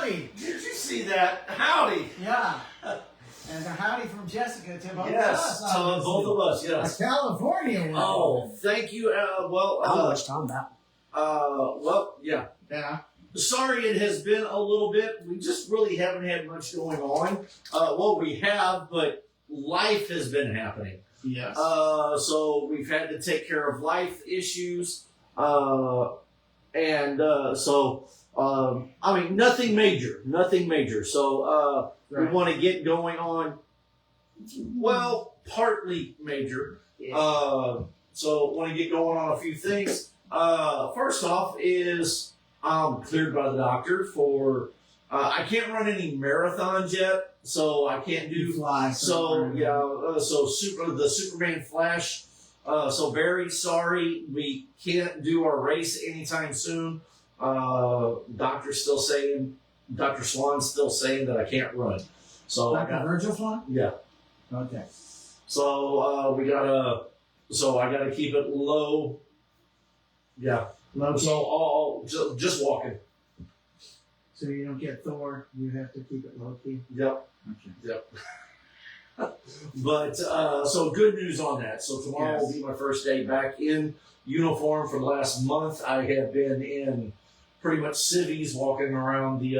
howdy. Did you see that? Howdy. Yeah. And a howdy from Jessica to both Yes, of us. to both of us, yes. A California one. Oh, thank you. How much time that? Yeah. Yeah. Sorry it has been a little bit. We just really haven't had much going on. We have, but life has been happening. Yes. So we've had to take care of life issues. Nothing major. So, we want to get going on, partly major. Yeah. So want to get going on a few things. First off is I'm cleared by the doctor for, I can't run any marathons yet, so I can't do. Fly. The Superman Flash. So very sorry, we can't do our race anytime soon. Dr. Swan's still saying that I can't run. So Dr. Virgil Swan? Yeah. Okay. So I gotta keep it low. Yeah. Low key. So just walking. So you don't get Thor, you have to keep it low key? Yep. Okay. Yep. But so good news on that. So tomorrow will be my first day back in uniform. For the last month, I have been in pretty much civvies, walking around the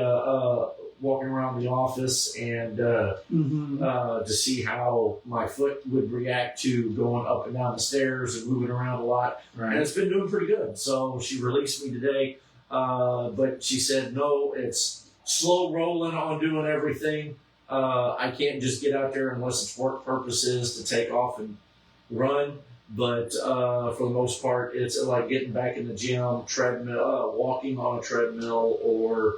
office and to see how my foot would react to going up and down the stairs and moving around a lot. Right. And it's been doing pretty good. So she released me today, but she said no, it's slow rolling on doing everything. I can't just get out there unless it's work purposes to take off and run. But for the most part, it's like getting back in the gym, treadmill, walking on a treadmill, or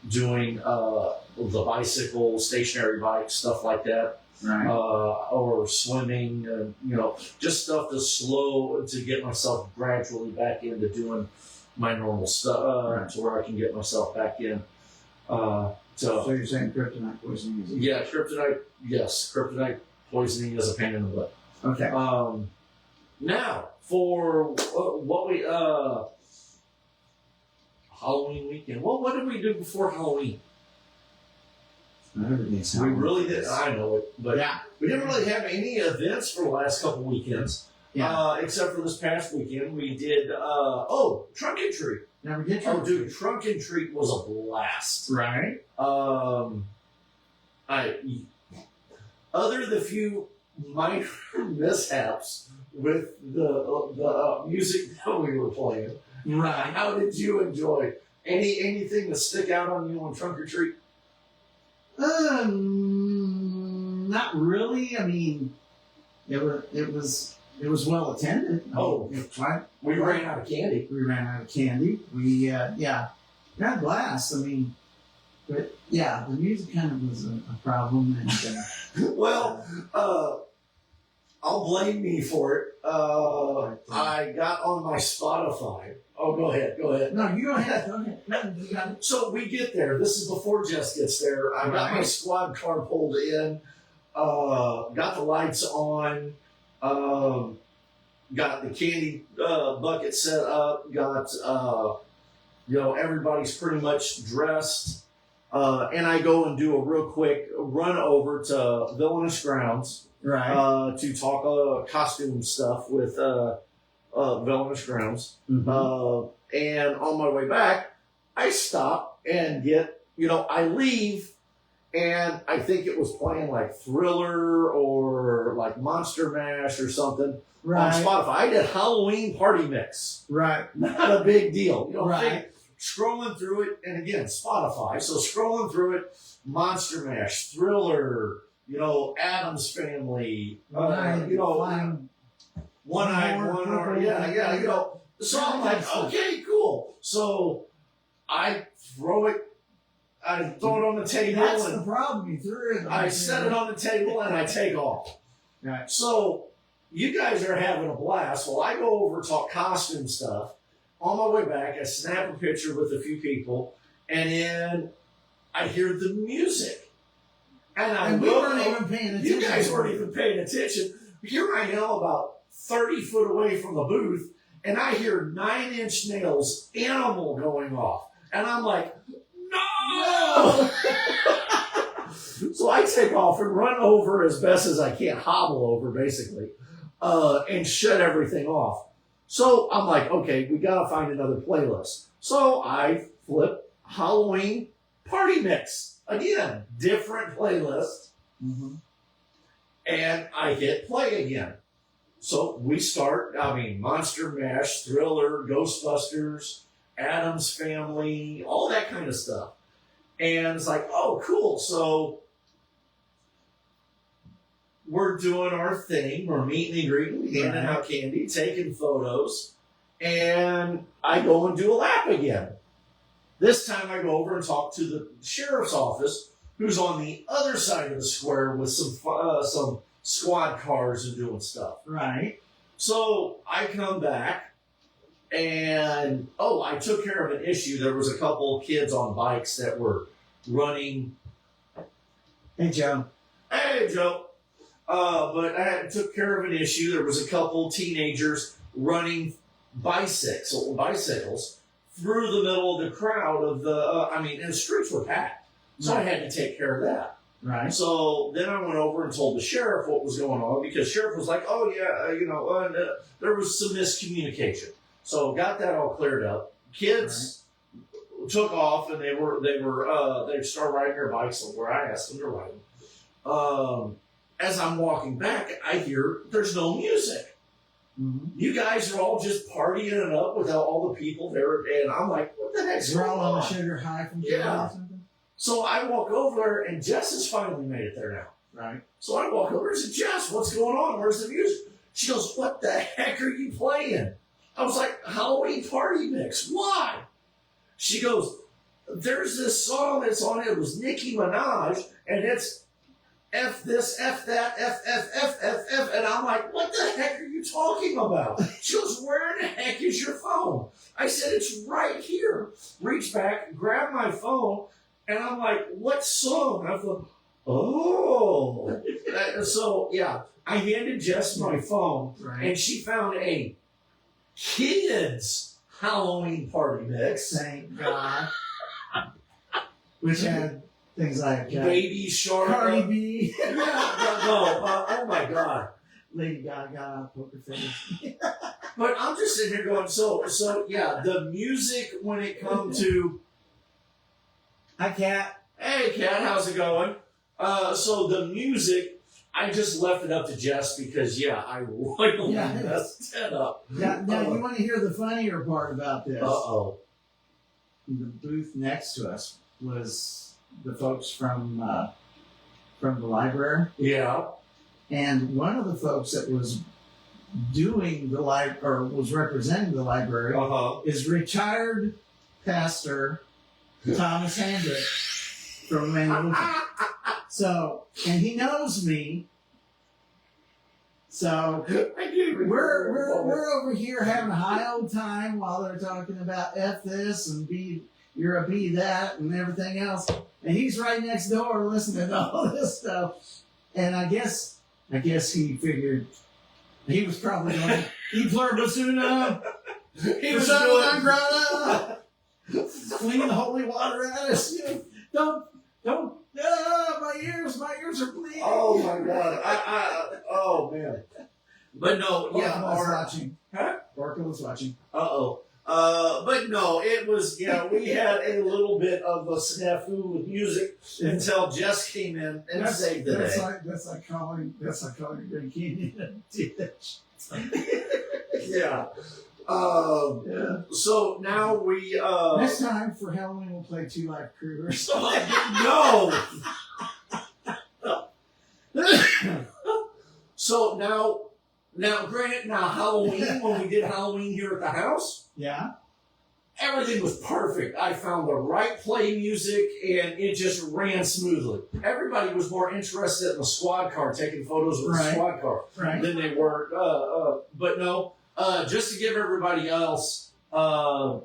doing the bicycle, stationary bike, stuff like that. Right. Or swimming, just stuff to get myself gradually back into doing my normal stuff, to where I can get myself back in. So you're saying kryptonite poisoning is kryptonite poisoning is a pain in the butt. Okay. Now, for what we Halloween weekend. What did we do before Halloween? We really did. I know it, but we didn't really have any events for the last couple weekends. Yeah. Except for this past weekend, we did. Trunk and treat. Never did trunk and treat. Trunk and treat was a blast. Right. Other than the few minor mishaps with the music that we were playing. Right. How did you enjoy anything to stick out on you on Trunk or Treat? Not really. I mean, it was well attended. We ran out of candy. We had a blast. I mean, but the music kind of was a problem. And I'll blame me for it. I got on my Spotify. Oh, go ahead. No, you go ahead. You got it. So we get there. This is before Jess gets there. I got my squad car pulled in. Got the lights on. Got the candy bucket set up. Got everybody's pretty much dressed. And I go and do a real quick run over to Villainous Grounds. Right. To talk costume stuff with Villainous Grounds. Mm-hmm. And on my way back, I stop and I leave, and I think it was playing like Thriller or like Monster Mash or something on Spotify. I did Halloween Party Mix. Right. Not a big deal. Scrolling through it, and again, Spotify. So scrolling through it, Monster Mash, Thriller, Addams Family, One-Eyed One, So I'm like, okay, cool. So I throw it on the table. That's the problem. You threw it. I set it on the table and I take off. Right. So you guys are having a blast. Well, I go over, talk costume stuff. On my way back, I snap a picture with a few people, and then I hear the music. And we weren't even paying attention. You guys weren't even paying attention. Here I am about 30 foot away from the booth, and I hear 9 Inch Nails Animal going off. And I'm like, no! no! So I take off and run over as best as I can, hobble over basically, and shut everything off. So I'm like, okay, we gotta find another playlist. So I flip Halloween Party Mix. Again, different playlist. Mm-hmm. And I hit play again. So we start, Monster Mash, Thriller, Ghostbusters, Addams Family, all that kind of stuff. And it's like, oh, cool. So we're doing our thing. We're meeting and greeting, handing out candy, taking photos. And I go and do a lap again. This time I go over and talk to the sheriff's office, who's on the other side of the square with some squad cars and doing stuff. Right. So I come back, and I took care of an issue. There was a couple kids on bikes that were running. Hey, Joe. Hey, Joe. But I took care of an issue. There was a couple teenagers running bicycles through the middle of the crowd of and the streets were packed. So I had to take care of that. Right. So then I went over and told the sheriff what was going on, because sheriff was like, there was some miscommunication. So got that all cleared up. Kids took off, and they started riding their bikes where I asked them to ride them. As I'm walking back, I hear there's no music. Mm-hmm. You guys are all just partying it up with all the people there, and I'm like, what the heck's We're going all on on? a sugar high from Yeah. or something? So I walk over there, and Jess has finally made it there now. Right. So I walk over and say, Jess, what's going on? Where's the music? She goes, what the heck are you playing? I was like, Halloween Party Mix. Why? She goes, there's this song that's on it. It was Nicki Minaj, and it's F this, F that, F, F, F, F, F. And I'm like, what the heck are you talking about? She goes, where in the heck is your phone? I said, it's right here. Reach back, grab my phone, and I'm like, what song? I thought, oh. So, yeah, I handed Jess my phone, and she found a kids' Halloween Party Mix. Thank God. Which had things like Baby Shark. Cardi B. Oh my God. Lady Gaga, Poker Face. But I'm just sitting here going, so yeah, the music when it comes to, Hi, Kat. hey, Kat, how's it going? So the music, I just left it up to Jess because, I royally messed it up. Now you want to hear the funnier part about this? Uh-oh. The booth next to us was the folks from the library. Yeah. And one of the folks that was doing the was representing the library is retired pastor Thomas Hendrick from Maine. So, and he knows me. So we're over here having a high old time while they're talking about F this and B, you're a B that and everything else. And he's right next door listening to all this stuff. And I guess he figured he was probably going, he blurred basuna. He was flinging the holy water at us. Don't, my ears are bleeding. Oh my God. Oh man. But no, Barker was watching. Huh? Barker was watching. Uh-oh. But no, it was, we had a little bit of a snafu with music until Jess came in and saved the day. That's like calling Grand Canyon a ditch. Yeah. So now we, next time for Halloween we'll play Two Life Crews. No! So now, granted, Halloween, when we did Halloween here at the house, everything was perfect. I found the right play music, and it just ran smoothly. Everybody was more interested in the squad car, taking photos with the squad car, than they were. But no, just to give everybody else, just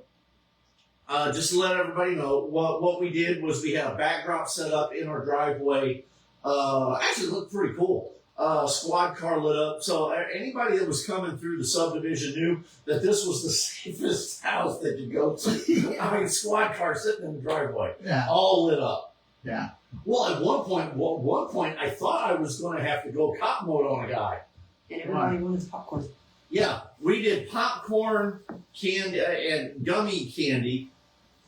to let everybody know, what we did was we had a backdrop set up in our driveway. Actually, it looked pretty cool. Squad car lit up. So anybody that was coming through the subdivision knew that this was the safest house that you go to. I mean, squad car sitting in the driveway, all lit up. Yeah. Well, at one point, I thought I was going to have to go cop mode on a guy. And everybody wanted popcorn. Yeah, we did popcorn, candy, and gummy candy.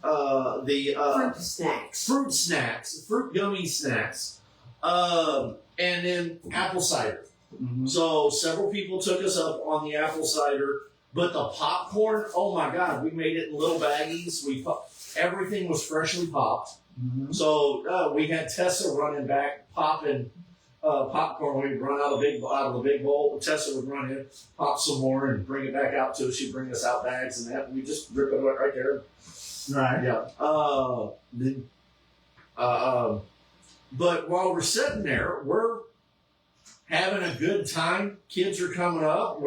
Fruit snacks, fruit gummy snacks, and then apple cider. Mm-hmm. So several people took us up on the apple cider, but the popcorn, oh my God, we made it in little baggies. Everything was freshly popped. Mm-hmm. So we had Tessa running back, popping popcorn. We'd run out of the big bowl. Tessa would run in, pop some more, and bring it back out to us. She'd bring us out bags and that. And we just rip it right there. Right. Yeah. But while we're sitting there, we're having a good time. Kids are coming up.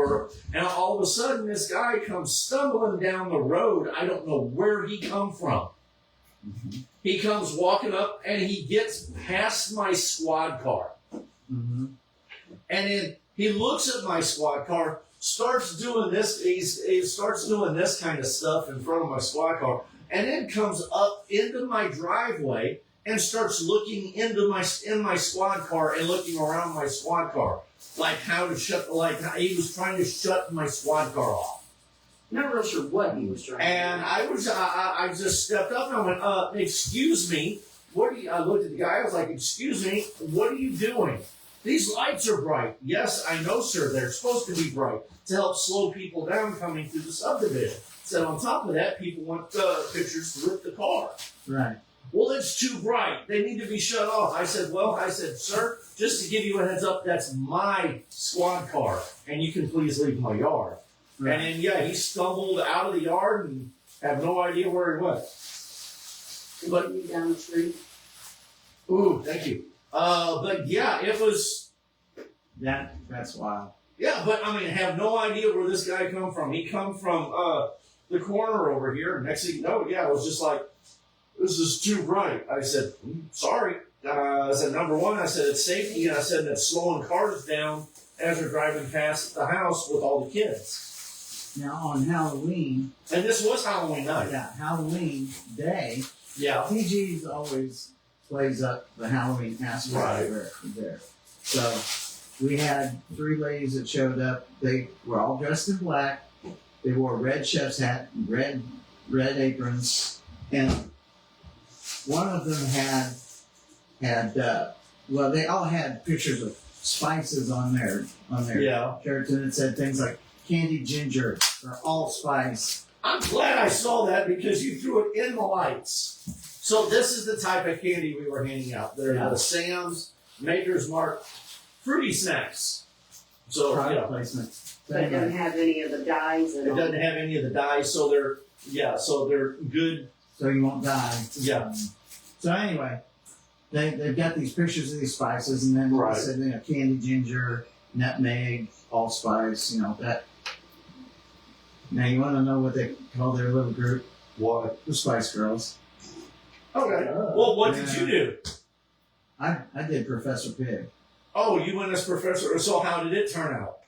And all of a sudden, this guy comes stumbling down the road. I don't know where he come from. Mm-hmm. He comes walking up, and he gets past my squad car. Mm-hmm. And then he looks at my squad car, starts doing this. He starts doing this kind of stuff in front of my squad car, and then comes up into my driveway and starts looking in my squad car and looking around my squad car, like he was trying to shut my squad car off. Not real sure what he was trying to do. And I just stepped up and I went, excuse me, I looked at the guy, I was like, excuse me, what are you doing? These lights are bright. Yes, I know, sir, they're supposed to be bright to help slow people down coming through the subdivision. So on top of that, people want pictures to rip the car. Right. Well, it's too bright. They need to be shut off. I said, sir, just to give you a heads up, that's my squad car, and you can please leave my yard. Right. And then, he stumbled out of the yard and have no idea where he went. But down the street. Ooh, thank you. But yeah, it was. That's wild. Yeah, but I mean, I have no idea where this guy come from. He come from the corner over here. Next thing you know, I was just like, this is too bright. I said, sorry. I said, number one, I said, it's safety. And I said, it's slowing cars down as they're driving past the house with all the kids. Now, on Halloween. And this was Halloween night. Yeah, Halloween day. Yeah. TG's always plays up the Halloween aspect there. So we had 3 ladies that showed up. They were all dressed in black. They wore red chef's hat, red aprons, and one of them had they all had pictures of spices on their shirts, and it said things like candied ginger or allspice. I'm glad I saw that because you threw it in the lights. So this is the type of candy we were handing out. They're the Sam's, Maker's Mark, fruity snacks. So product placement. But it doesn't have any of the dyes in it. It doesn't have any of the dyes, so they're good. So you won't die. Yeah. So anyway, they've got these pictures of these spices, and then they said candy ginger, nutmeg, allspice, that. Now you want to know what they call their little group? What? The Spice Girls. Okay. Well, what did you do? I did Professor Pig. Oh, you went as Professor. So how did it turn out?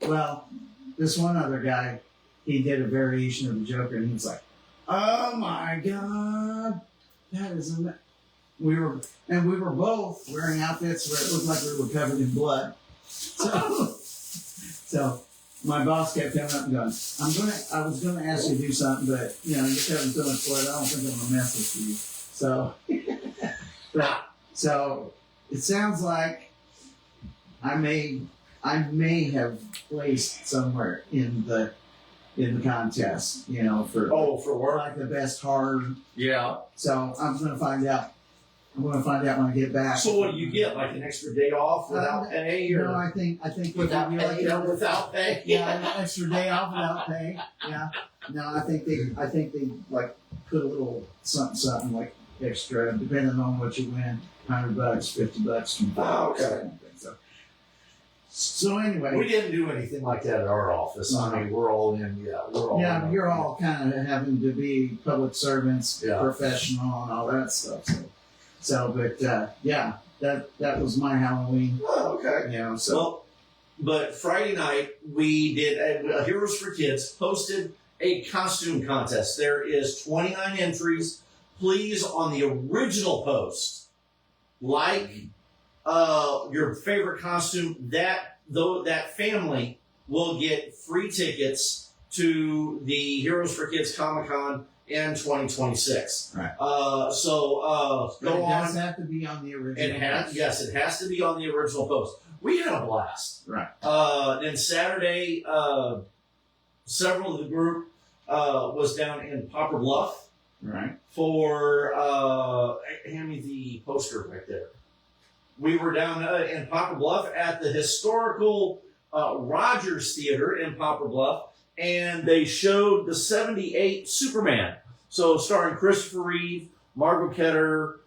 Well, this one other guy, he did a variation of the Joker, and he was like, "Oh my God, that is amazing." We were both wearing outfits where it looked like we were covered in blood. So my boss kept coming up and going, I was gonna ask you to do something, but you're covered in so much blood, I don't think I'm gonna mess with you. So it sounds like I may have placed somewhere in the contest, for work, like the best horror. Yeah. So I'm gonna find out. I'm going to find out when I get back. So what do you get? Like an extra day off without pay? Or? No, I think without pay. Like without pay. Yeah, an extra day off without pay. Yeah. No, I think they like put a little something like extra, depending on what you win, $100, $50. Oh, okay. So anyway, we didn't do anything like that at our office. I mean, we're all in. Yeah, you're all kind of having to be public servants, professional, and all that stuff. But that was my Halloween. Oh, okay. You know, so Well, but Friday night we did a Heroes for Kids hosted a costume contest. There is 29 entries. Please, on the original post, like your favorite costume. That family will get free tickets to the Heroes for Kids Comic Con in 2026. Right. So but go it on. does have to be on the original. Yes, it has to be on the original post. We had a blast. Right. Then Saturday, several of the group was down in Poplar Bluff Right. for hand me the poster right there. We were down in Poplar Bluff at the historical Rodgers Theater in Poplar Bluff, and they showed the '78 Superman. So starring Christopher Reeve, Margot Kidder,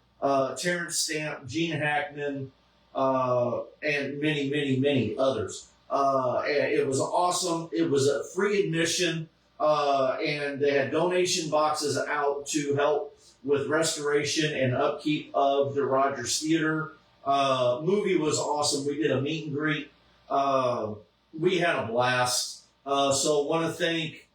Terrence Stamp, Gene Hackman, and many, many, many others. And it was awesome. It was a free admission, and they had donation boxes out to help with restoration and upkeep of the Rodgers Theater. Movie was awesome. We did a meet and greet. We had a blast. So want to thank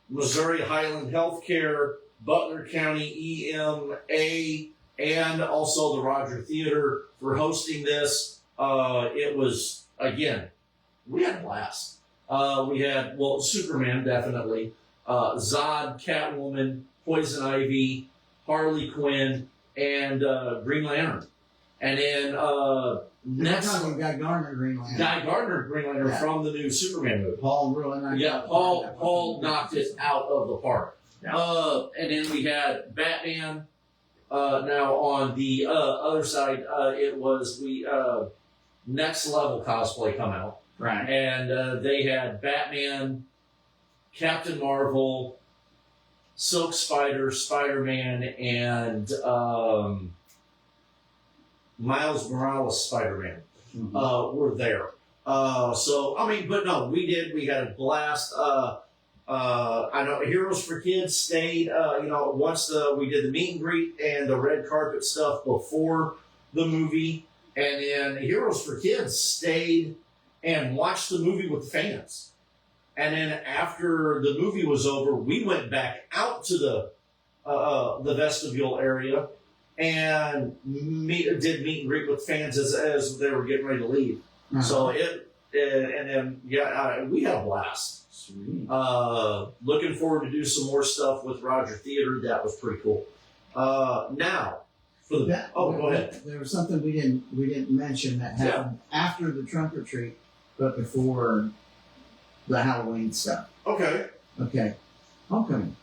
Missouri Highland Healthcare, Butler County EMA, and also the Rodgers Theater for hosting this. It was, again, we had a blast. We had, well, Superman, definitely. Zod, Catwoman, Poison Ivy, Harley Quinn, and Green Lantern. And then next, Guy Gardner Green Lantern. Guy Gardner Green Lantern from the new Superman movie. Paul really knocked Yeah, it Paul knocked it out of the park. Yeah. And then we had Batman. Now on the other side, it was Next Level Cosplay come out. Right. And they had Batman, Captain Marvel, Silk Spider, Spider-Man, and Miles Morales Spider-Man were there. So, I mean, but no, we had a blast. I know Heroes for Kids stayed, once we did the meet and greet and the red carpet stuff before the movie. And then Heroes for Kids stayed and watched the movie with the fans. And then after the movie was over, we went back out to the vestibule area and did meet and greet with fans as they were getting ready to leave. Uh-huh. So we had a blast. Sweet. Looking forward to do some more stuff with Rodgers Theater. That was pretty cool. Now, for the go ahead. There was something we didn't mention that happened after the trunk or treat, but before the Halloween stuff. Okay. Homecoming.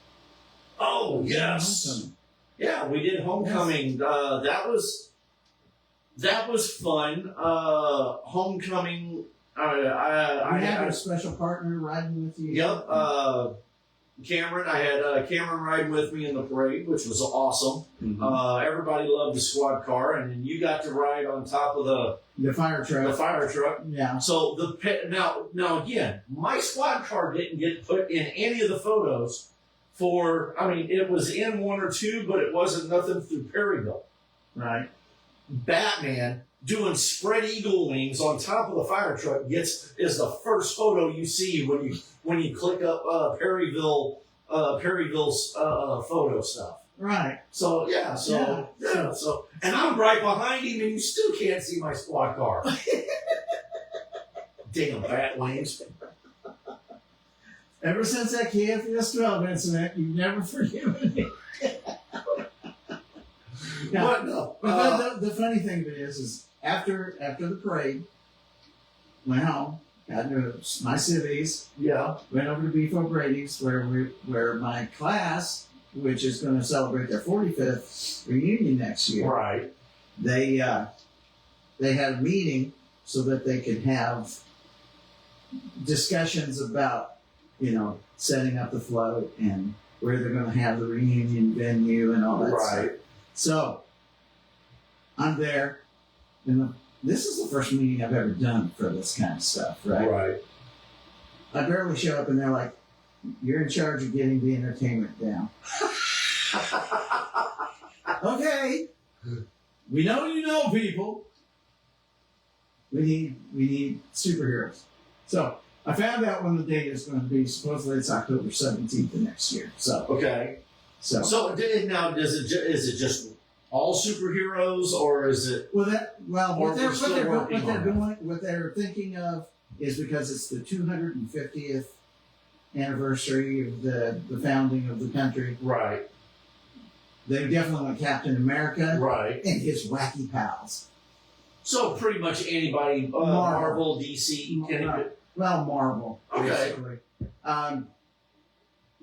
Oh yes. Homecoming. Yeah, we did homecoming. That was fun. Homecoming. I had a special partner riding with you. Yep. Cameron. I had Cameron riding with me in the parade, which was awesome. Mm-hmm. Everybody loved the squad car, and then you got to ride on top of the fire truck. The fire truck. Yeah. So now again, my squad car didn't get put in any of the photos. It was in one or two, but it wasn't nothing through Perryville. Right. Batman doing spread eagle wings on top of the fire truck is the first photo you see when you click up Perryville's photo stuff. Right. So and I'm right behind him, and you still can't see my squad car. Damn bat wings. Ever since that KFS 12 incident, you've never forgiven me. But no. But the funny thing of it is after the parade, went home, got into my civvies, went over to Beef O'Brady's where my class, which is going to celebrate their 45th reunion next year, Right. They had a meeting so that they could have discussions about, setting up the float and where they're going to have the reunion venue and all that stuff. So I'm there, and this is the first meeting I've ever done for this kind of stuff, right? Right. I barely show up, and they're like, "You're in charge of getting the entertainment down." Okay. we know people. We need superheroes. So I found out when the date is going to be. Supposedly it's October 17th of next year. So Okay. So now is it just all superheroes, or is it? what Or we're still working on it. what they're thinking of is because it's the 250th anniversary of the founding of the country. Right. They definitely want Captain America Right. and his wacky pals. So pretty much anybody, Marvel, DC, Well, Marvel, Okay. basically.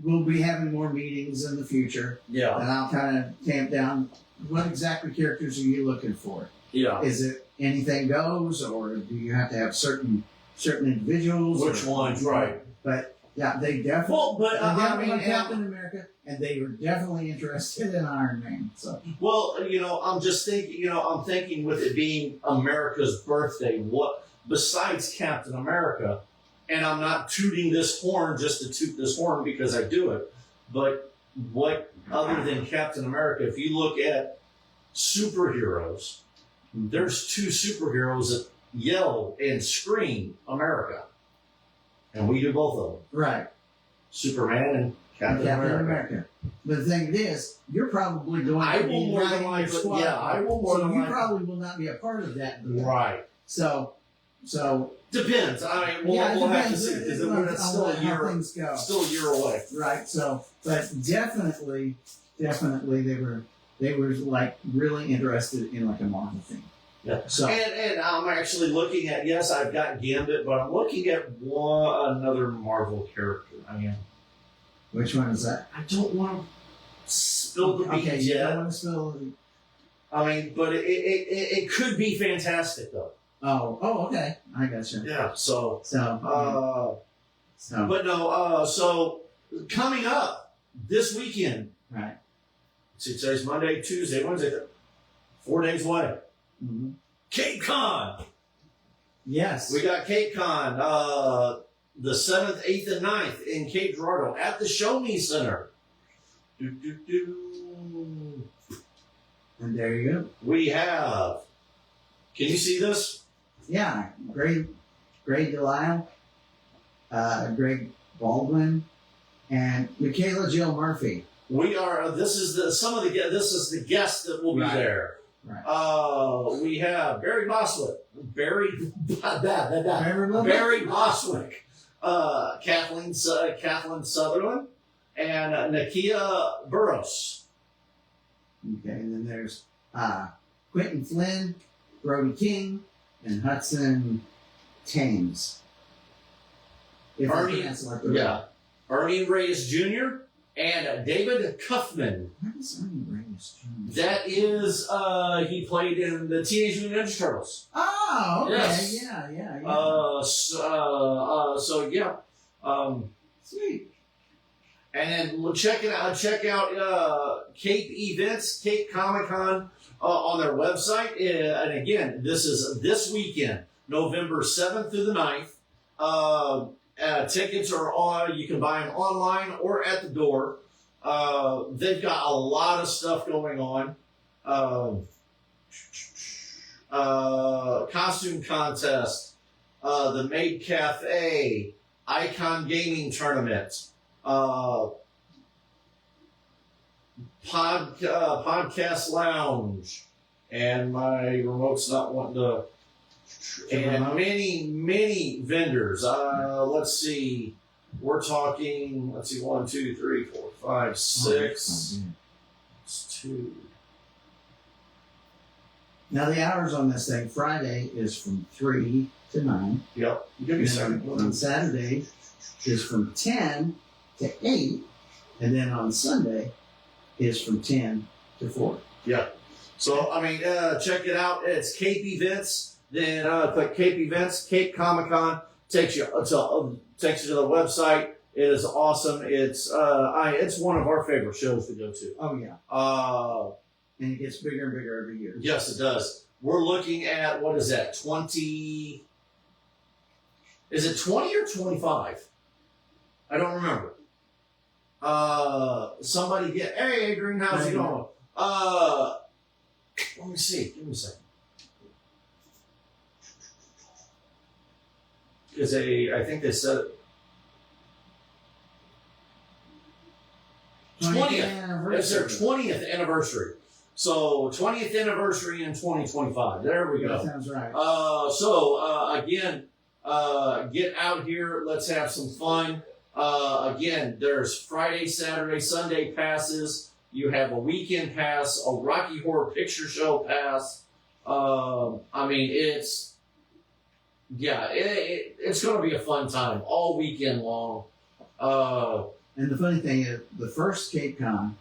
We'll be having more meetings in the future, Yeah. and I'll kind of tamp down what exactly characters are you looking for? Yeah. Is it anything goes, or do you have to have certain individuals? Which or- ones? Right. But yeah, they definitely. Well, but they I definitely mean, want Captain America, and they were definitely interested in Iron Man. So well, I'm just thinking. I'm thinking with it being America's birthday, what besides Captain America, and I'm not tooting this horn just to toot this horn because I do it, but what other than Captain America? If you look at superheroes, there's two superheroes that yell and scream America. And we do both of them. right, Superman and Captain America. But the thing is, you're probably going I to will be more than riding your likely, squad. yeah, I will more so than you likely. probably will not be a part of that. Right. So Depends. I mean, we'll have to see because it's still a how year, things go. still a year away. Right. So, but definitely, they were like really interested in like a Marvel thing. Yeah. So And I'm actually looking at, yes, I've got Gambit, but I'm looking at another Marvel character. I mean, which one is that? I don't want to spill the beans Okay, you yet. don't want to spill. I mean, but it could be fantastic though. Oh, okay. I got you. Yeah. So, So, but no. So coming up this weekend. right. See, today's Monday, Tuesday, Wednesday, 4 days away. Mm-hmm. Cape Con. Yes. We got Cape Con, the 7th, 8th, and 9th in Cape Girardeau at the Show Me Center. And there you go. We have. Can you see this? Yeah, Greg Delisle, Greg Baldwin, and Michaela Jill Murphy. We are. This is the guest that will be Right. there. Right. We have Barry Boswick, Barry Barry Boswick, Kathleen Sutherland, and Nakia Burrows. Okay, and then there's Quentin Flynn, Brody King, and Hudson Thames. If I Ernie, pronounce it like that. yeah, Ernie Reyes Jr. and David Kuffman. What is Ernie Reyes Jr.? That is, he played in the Teenage Mutant Ninja Turtles. Oh, okay. Yes. Yeah. So yeah. Sweet. And then check out Cape Events, Cape Comic Con on their website. And again, this is this weekend, November 7th through the 9th. Tickets are on. You can buy them online or at the door. They've got a lot of stuff going on. Costume contest, the Maid Cafe, Icon Gaming Tournament, podcast lounge, and my remote's not wanting to. And many vendors. Let's see. We're talking. Let's see. 1, 2, 3, 4, 5, 6. It's 2. Now the hours on this thing, Friday is from 3 to 9. Yep. You give me a second. On Saturday is from 10 to 8. And then on Sunday is from 10 to 4. Yeah. So, I mean, check it out. It's Cape Events. Then click Cape Events, Cape Comic Con. Takes you to the website. It is awesome. It's one of our favorite shows to go to. Oh, yeah. And it gets bigger and bigger every year. Yes, it does. We're looking at, what is that, 20... Is it 20 or 25? I don't remember. Somebody get... Hey, Adrian, how's it going? Let me see. Give me a second. Because I think they said 20th. It's their 20th anniversary. So 20th anniversary in 2025. There we go. That sounds right. Again, get out here. Let's have some fun. Again, there's Friday, Saturday, Sunday passes. You have a weekend pass, a Rocky Horror Picture Show pass. I mean, it's going to be a fun time all weekend long. And the funny thing is, the first Cape Con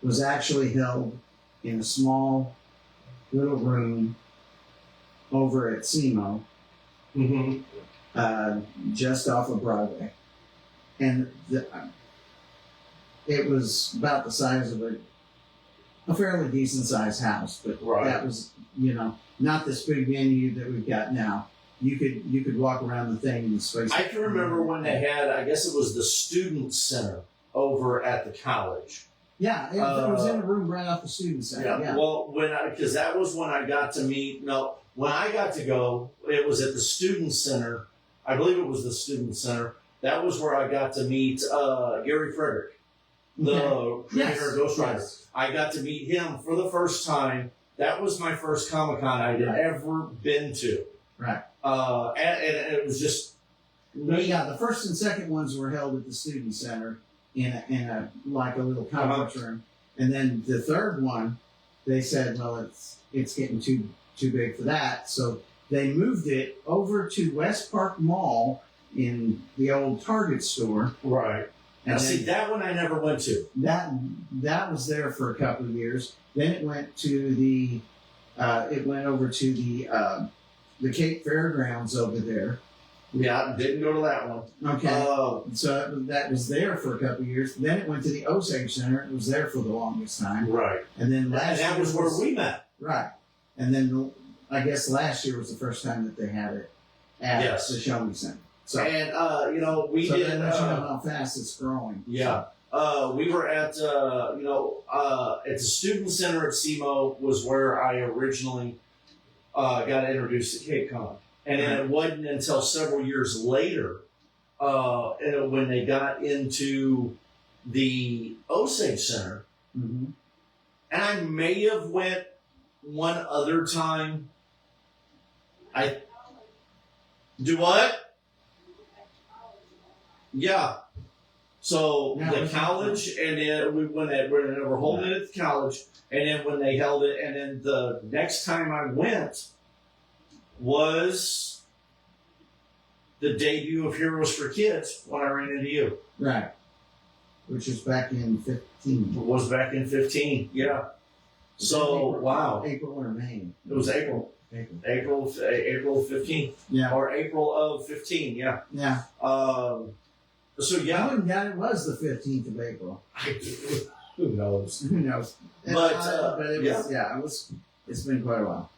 was actually held in a small little room over at SEMO, just off of Broadway. And it was about the size of a fairly decent sized house, but that was, not this big venue that we've got now. You could walk around the thing in the space. I can remember when they had, I guess it was the Student Center over at the college. Yeah, it was in a room right off the Student Center. Yeah. Well, because that was when I got to meet. No, when I got to go, it was at the Student Center. I believe it was the Student Center. That was where I got to meet Gary Frederick, the creator of Ghost Rider. Yes. I got to meet him for the first time. That was my first Comic-Con I had ever been to. Right. And it was just But yeah, the first and second ones were held at the Student Center in a like a little conference room, and then the third one, they said, well, it's getting too big for that, so they moved it over to West Park Mall in the old Target store. Right. And now, see, that one I never went to. That was there for a couple of years. Then it went to the over to the Cape Fairgrounds over there. Yeah, didn't go to that one. Okay. So that was there for a couple of years. Then it went to the Osage Center. It was there for the longest time. Right. And then that was where we met. Right. And then I guess last year was the first time that they had it at the Show Me Center. So, and we so did. Then let you know how fast it's growing. Yeah. We were at at the Student Center at SEMO was where I originally got introduced to Cape Con. And then it wasn't until several years later when they got into the Osage Center, and I may have went one other time. I do what? Yeah. So the college, and then when they were holding it at the college, and then when they held it, and then the next time I went was the debut of Heroes for Kids when I ran into you. Right. Which was back in 15. It was back in 15, yeah. So, wow. April or May? It was April. April 15th. Yeah. Or April of 15, yeah. Yeah. So, yeah. I wouldn't doubt it was the 15th of April. Who knows? Who knows? But it was, it's been quite a while.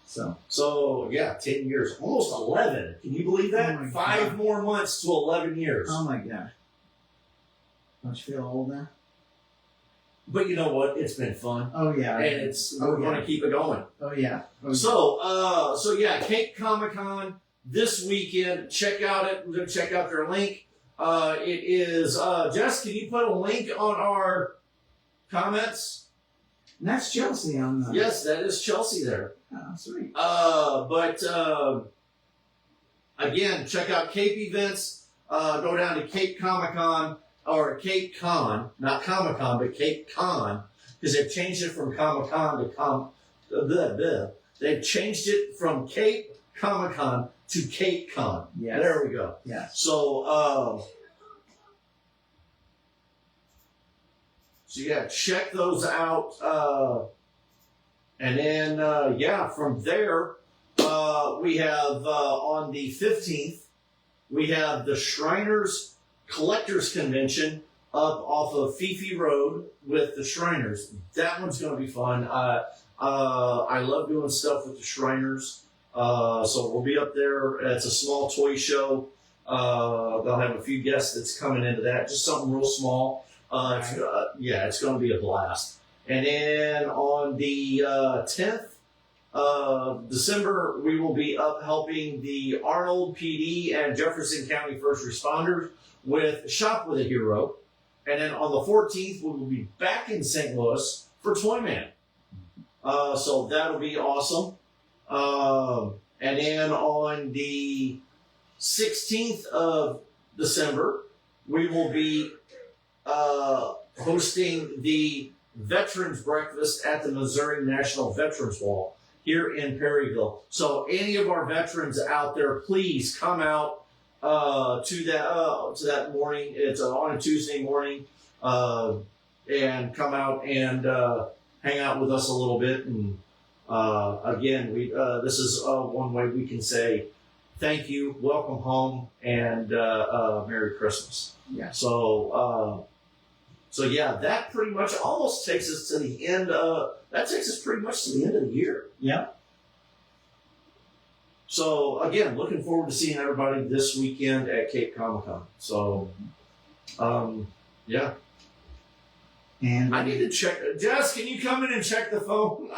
So yeah, 10 years. Almost 11. Can you believe that? Oh 5 more months to 11 years. Oh my God. Don't you feel old now? But you know what? It's been fun. Oh yeah. And we're going to keep it going. Oh yeah. So yeah, Cape Comic-Con this weekend. Check out their link. It is, Jess, can you put a link on our comments? And that's Chelsea on the... Yes, that is Chelsea there. Oh, sweet. But again, check out Cape events. Go down to Cape Comic-Con, or Cape Con, not Comic-Con, but Cape Con, because they've changed it from Comic-Con to They've changed it from Cape Comic-Con to Cape Con. Yes. There we go. Yeah. So yeah, check those out. And then, from there, we have on the 15th, we have the Shriners Collectors Convention up off of Fifi Road with the Shriners. That one's going to be fun. I love doing stuff with the Shriners. So we'll be up there. It's a small toy show. They'll have a few guests that's coming into that. Just something real small. It's going to be a blast. And then on the 10th of December, we will be up helping the Arnold PD and Jefferson County first responders with Shop with a Hero. And then on the 14th, we will be back in St. Louis for Toyman. So that'll be awesome. And then on the 16th of December, we will be hosting the Veterans Breakfast at the Missouri National Veterans Wall here in Perryville. So any of our veterans out there, please come out to that morning. It's on a Tuesday morning, and come out and hang out with us a little bit. And again, this is one way we can say thank you, welcome home, and Merry Christmas. Yeah. So yeah, that pretty much almost takes us to the end. That takes us pretty much to the end of the year. Yep. So again, looking forward to seeing everybody this weekend at Cape Comic-Con. So, yeah. And I need to check. Jess, can you come in and check the phone?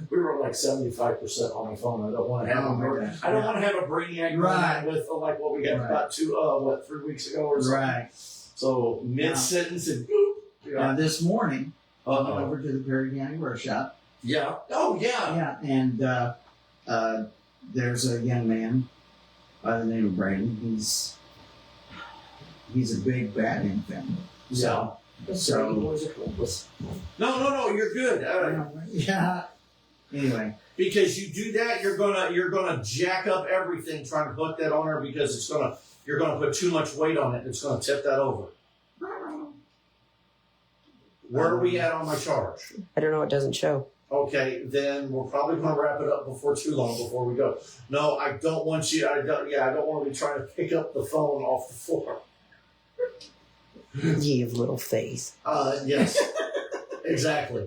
We were like 75% on my phone. I don't want to have I don't want to have a brainiac Right. with like what we had Right. about 3 weeks ago or something. right. So mid sentence and boop. Yeah. This morning, I went Uh-oh. over to the Perry County Workshop. Yeah. Oh yeah. Yeah, and there's a young man by the name of Brandon. He's a big Batman fan. So, No. You're good. yeah. Anyway, Because you do that, you're gonna jack up everything trying to hook that on her because you're gonna put too much weight on it and it's gonna tip that over. Where are we at on my charge? I don't know. It doesn't show. Okay, then we're probably gonna wrap it up before too long before we go. No, I don't want you. I don't want to be trying to pick up the phone off the floor. Ye of little faith. Yes, exactly.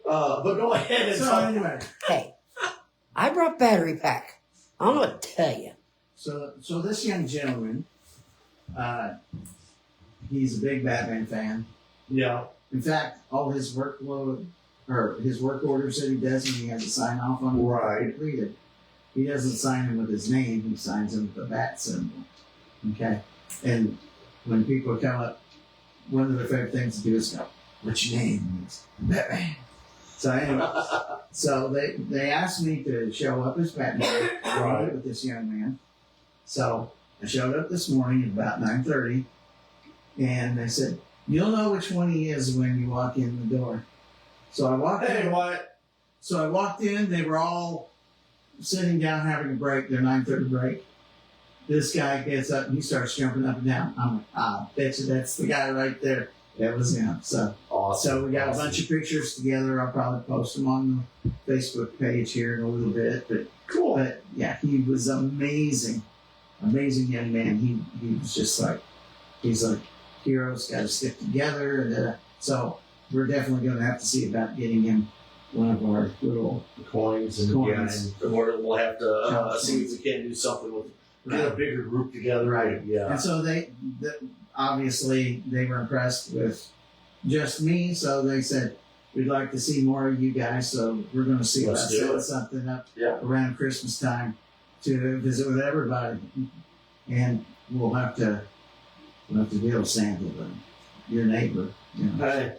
But go ahead and so talk. anyway, Hey, I brought battery pack. I don't know what to tell you. so this young gentleman, he's a big Batman fan. Yeah. In fact, all his workload or his work orders that he does, and he has to sign off on them Right. completed. He doesn't sign them with his name; he signs them with the bat symbol. Okay, and when people come up, one of their favorite things to do is go, "What's your name?" And he's, Batman. So anyway, so they asked me to show up as Batman Right. with this young man. So I showed up this morning at about 9:30, and they said, "You'll know which one he is when you walk in the door." So I walked Hey, in. what? So I walked in. They were all sitting down having a break. Their 9:30 break. This guy gets up and he starts jumping up and down. I'm like, bet you that's the guy right there. That was him. So Awesome. we got a bunch of pictures together. I'll probably post them on the Facebook page here in a little bit. But Cool. But yeah, he was amazing young man. He was just like, he's like, heroes got to stick together. And so we're definitely going to have to see about getting him one of our little Coins and Coins. Yeah, and we'll have to see if we can do something with get a bigger group together. Right. Yeah. And so obviously they were impressed with just me, so they said, "We'd like to see more of you guys." So we're going to see about Let's do setting it. something up Yeah. around Christmas time to visit with everybody, and we'll have to deal with Santa, your neighbor. You know. Hey,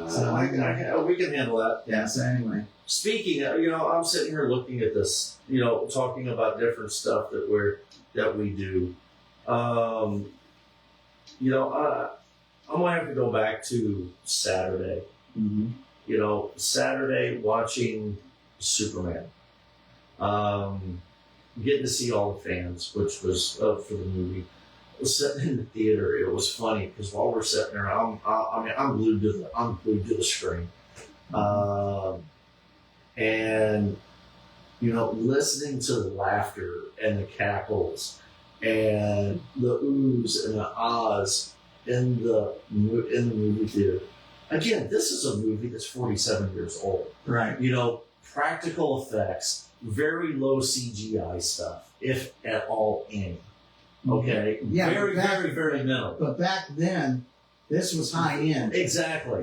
So we can handle that. Yeah. So anyway, Speaking of, I'm sitting here looking at this, talking about different stuff that we do. I'm gonna have to go back to Saturday. Saturday watching Superman. Getting to see all the fans, which was for the movie. I was sitting in the theater. It was funny because while we're sitting there, I'm glued to the screen, and listening to the laughter and the cackles and the oohs and the ahs in the movie theater. Again, this is a movie that's 47 years old. right. Practical effects, very low CGI stuff, if at all any. Okay? Yeah, Very, but very, very minimal. But back then, This was high end. Exactly.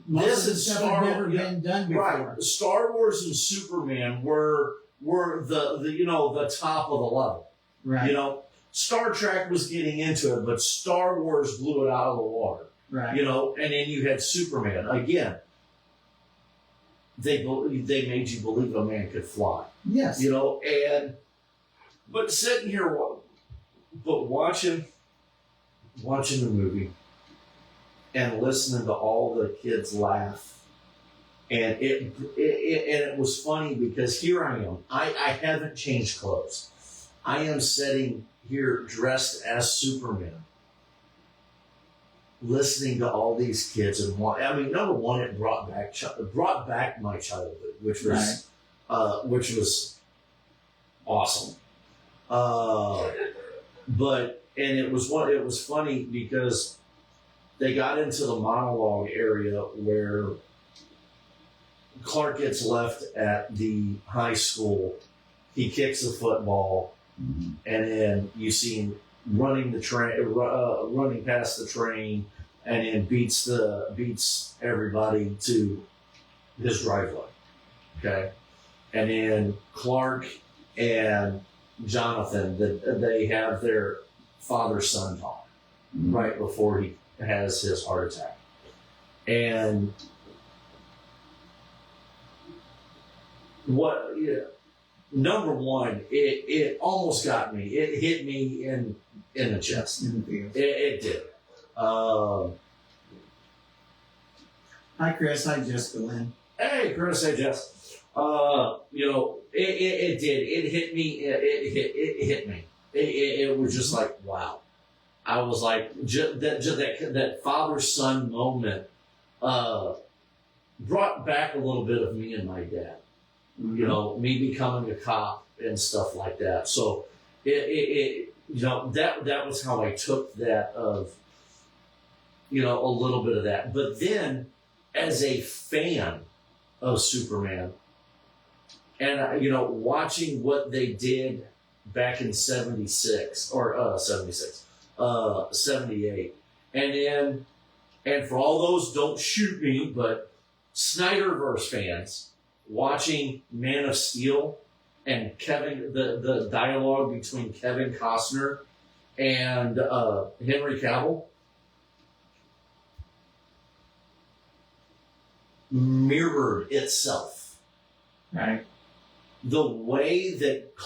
Most This of the is stuff Star had never Wars, been done before. Right. Star Wars and Superman were the the top of the level. Right. You know, Star Trek was getting into it, but Star Wars blew it out of the water. Right. You know, and then you had Superman again. They made you believe a man could fly. Yes. You know, but sitting here, but watching the movie and listening to all the kids laugh, and it was funny because here I am. I haven't changed clothes. I am sitting here dressed as Superman, listening to all these kids, and number one, it brought back my childhood, which was awesome. It was funny because they got into the monologue area where Clark gets left at the high school. He kicks the football, and then you see him running the train, running past the train, and then beats everybody to his driveway. Okay, and then Clark and Jonathan, they have their father-son talk right before he has his heart attack, and number one, it almost got me. It hit me in the chest. It did. Hi, Chris. Hi, Jessica Lynn. Hey, Chris. Hey, Jess. It did. It hit me. It hit me. It was just like, wow. I was like, that father-son moment brought back a little bit of me and my dad. Mm-hmm. You know, me becoming a cop and stuff like that. So that was how I took that of, a little bit of that. But then as a fan of Superman and, watching what they did back in 78, and for all those, don't shoot me, but Snyderverse fans, watching Man of Steel and the dialogue between Kevin Costner and Henry Cavill mirrored itself. Right. The way that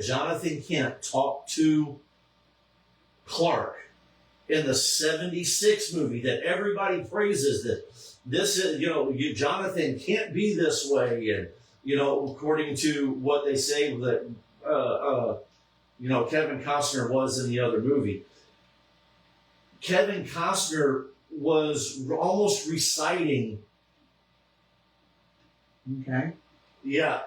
Jonathan Kent talked to Clark in the 76 movie that everybody praises, that this is, Jonathan can't be this way. And, according to what they say that, Kevin Costner was in the other movie, Kevin Costner was almost reciting. Okay. Yeah.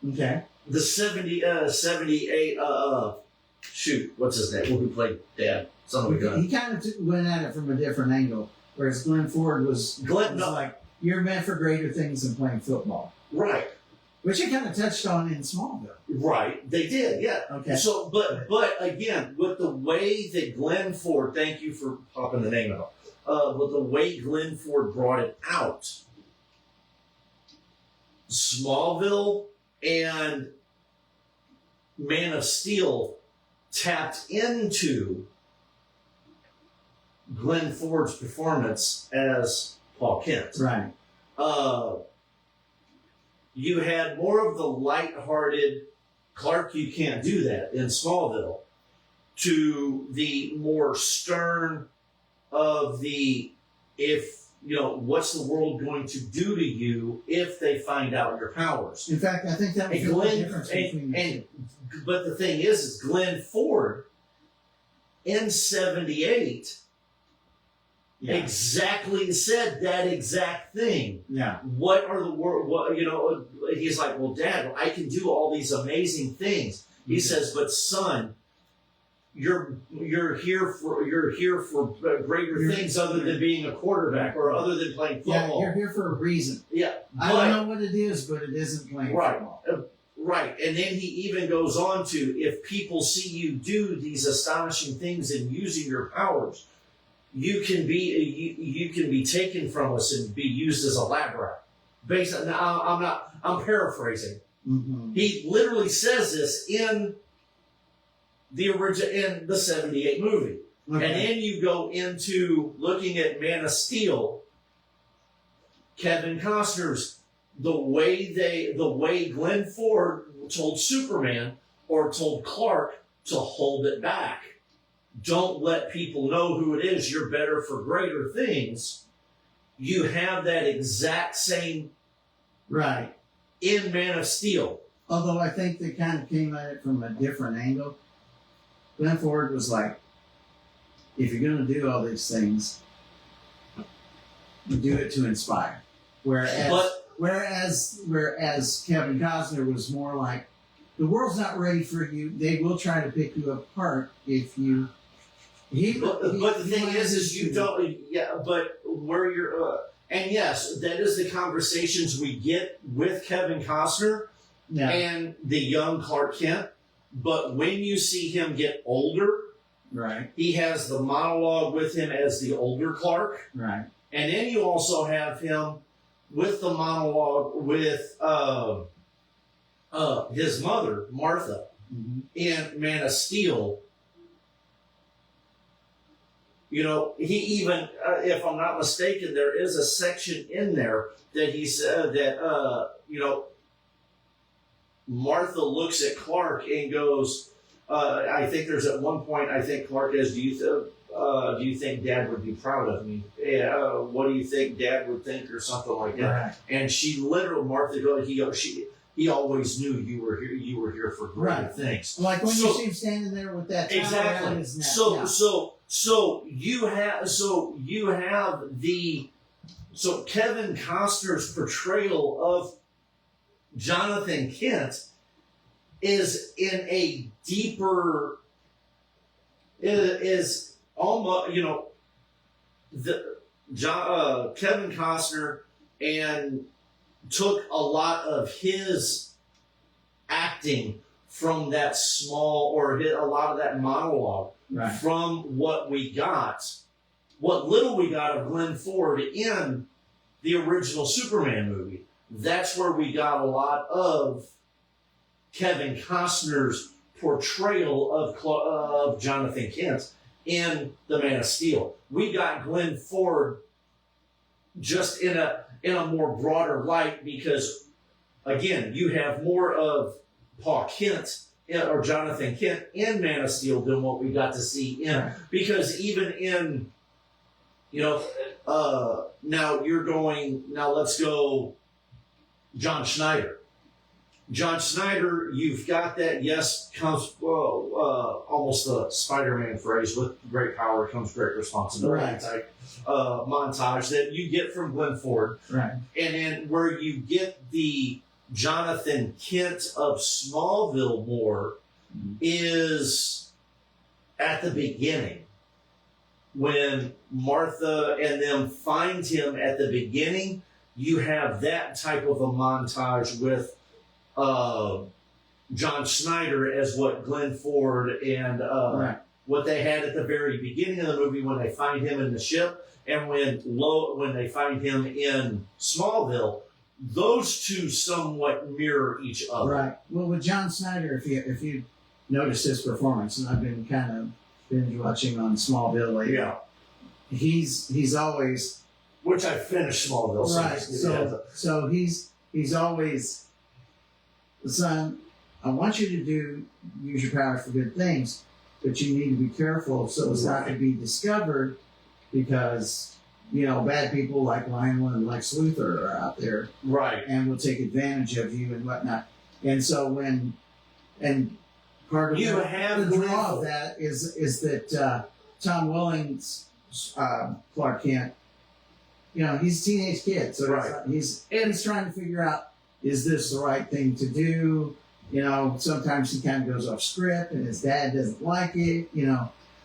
Okay. The 78, shoot, what's his name? Who played Dad? Son of a gun. He kind of went at it from a different angle, whereas Glenn Ford was like, you're meant for greater things than playing football. Right. Which it kind of touched on in Smallville. Right. They did, yeah. Okay. So, but again, with the way that Glenn Ford, thank you for popping the name out, with the way Glenn Ford brought it out, Smallville and Man of Steel tapped into Glenn Ford's performance as Paul Kent. Right. You had more of the lighthearted Clark, you can't do that in Smallville, to the more stern of the, what's the world going to do to you if they find out your powers? In fact, I think that was the only difference between the two. But the thing is Glenn Ford in 78 exactly said that exact thing. Yeah. What are the world? He's like, well, Dad, I can do all these amazing things. He says, but son, you're here for greater things other than being a quarterback or other than playing football. Yeah, you're here for a reason. Yeah, I don't know what it is, but it isn't playing football. Right, and then he even goes on to, if people see you do these astonishing things and using your powers, you can be taken from us and be used as a lab rat. Based on, I'm paraphrasing. Mm-hmm. He literally says this in the original, in the 78 movie. Okay. And then you go into looking at Man of Steel, Kevin Costner's, the way Glenn Ford told Superman or told Clark to hold it back. Don't let people know who it is. You're better for greater things. You have that exact same Right. in Man of Steel. Although I think they kind of came at it from a different angle. Glenn Ford was like, if you're going to do all these things, do it to inspire. Whereas Kevin Costner was more like, the world's not ready for you. They will try to pick you apart if you. But the thing is you don't. Yeah, but where you're. And yes, that is the conversations we get with Kevin Costner Yeah. and the young Clark Kent. But when you see him get older, Right. he has the monologue with him as the older Clark. Right. And then you also have him with the monologue with his mother, Martha, Mm-hmm. in Man of Steel. You know, he even, if I'm not mistaken, there is a section in there that he said that, Martha looks at Clark and goes, I think there's at one point, I think Clark is, do you think Dad would be proud of me? What do you think Dad would think, or something like that? Right. And she literally, Martha goes, he always knew you were here for great Right. things. Like when you see him standing there with that towel around Exactly. his neck. So you have Kevin Costner's portrayal of Jonathan Kent is in a deeper, is almost, Kevin Costner and took a lot of his acting from that small, or a lot of that monologue Right. from what little we got of Glenn Ford in the original Superman movie. That's where we got a lot of Kevin Costner's portrayal of Jonathan Kent in The Man of Steel. We got Glenn Ford just in a more broader light because, again, you have more of Paul Kent or Jonathan Kent in Man of Steel than what we got to see in. Right. Because even in, now let's go John Schneider. John Schneider, you've got that, almost the Spider-Man phrase, with great power comes great responsibility Right. type montage that you get from Glenn Ford. Right. And then where you get the Jonathan Kent of Smallville more is at the beginning. When Martha and them find him at the beginning, you have that type of a montage with John Schneider as what Glenn Ford and Right. what they had at the very beginning of the movie when they find him in the ship, and when they find him in Smallville. Those two somewhat mirror each other. Right. Well, with John Snyder, if you notice his performance, and I've been kind of binge watching on Smallville lately. Yeah. He's always Which I finished Smallville. right. So he's always, son, I want you to use your powers for good things, but you need to be careful so as not to be discovered, because bad people like Lionel and Lex Luthor are out there, right, and will take advantage of you and whatnot. And so part of the draw of that is that Tom Welling's Clark Kent, he's a teenage kid, so Right. he's trying to figure out, is this the right thing to do? Sometimes he kind of goes off script, and his dad doesn't like it.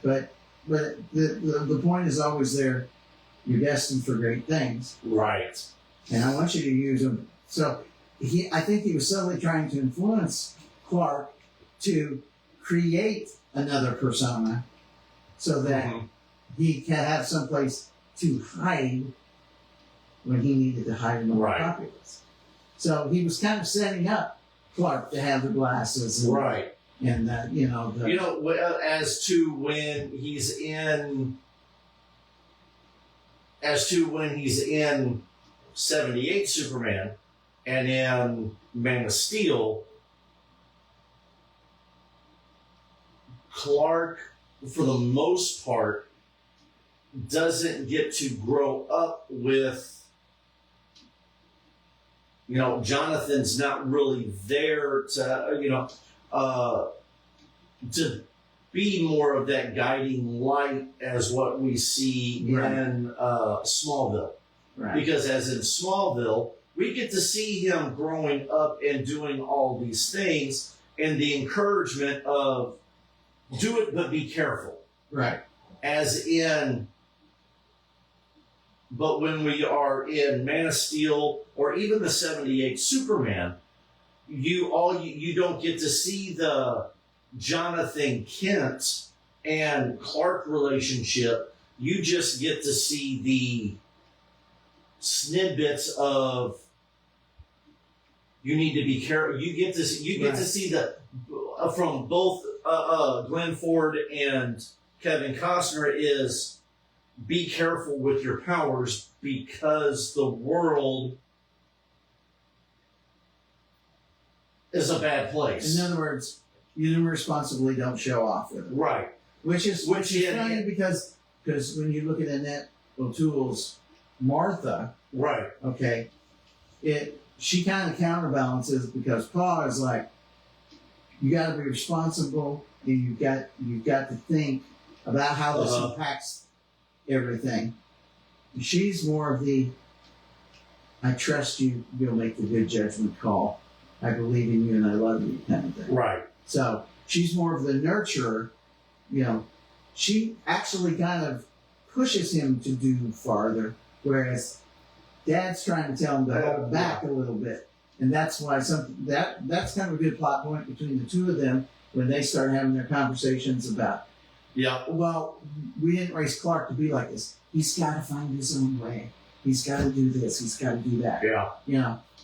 But the point is always there. You're destined for great things, right, and I want you to use them. So I think he was subtly trying to influence Clark to create another persona, so that he can have someplace to hide when he needed to hide in the Right. populace. So he was kind of setting up Clark to have the glasses, and, Right. and As to when he's in 78 Superman and in Man of Steel, Clark, for the most part, doesn't get to grow up with, Jonathan's not really there to be more of that guiding light as what we see Right. in Smallville. right. Because as in Smallville, we get to see him growing up and doing all these things, and the encouragement of do it but be careful. Right. But when we are in Man of Steel or even the 78 Superman, you don't get to see the Jonathan Kent and Clark relationship. You just get to see the snippets of you need to be careful. You get to see the from both Glenn Ford and Kevin Costner is be careful with your powers because the world is a bad place. In other words, you irresponsibly don't show off with it. Right. Which is funny because when you look at Annette O'Toole's Martha, Right. okay, she kind of counterbalances because Paul is like, you got to be responsible and you've got to think about how this impacts everything. She's more of the, I trust you, you'll make the good judgment call. I believe in you and I love you kind of thing. Right. So she's more of the nurturer. She actually kind of pushes him to do farther, whereas Dad's trying to tell him to hold back a little bit. And that's why that's kind of a good plot point between the two of them when they start having their conversations about, Yeah. well, we didn't raise Clark to be like this. He's got to find his own way. He's got to do this. He's got to do that. Yeah.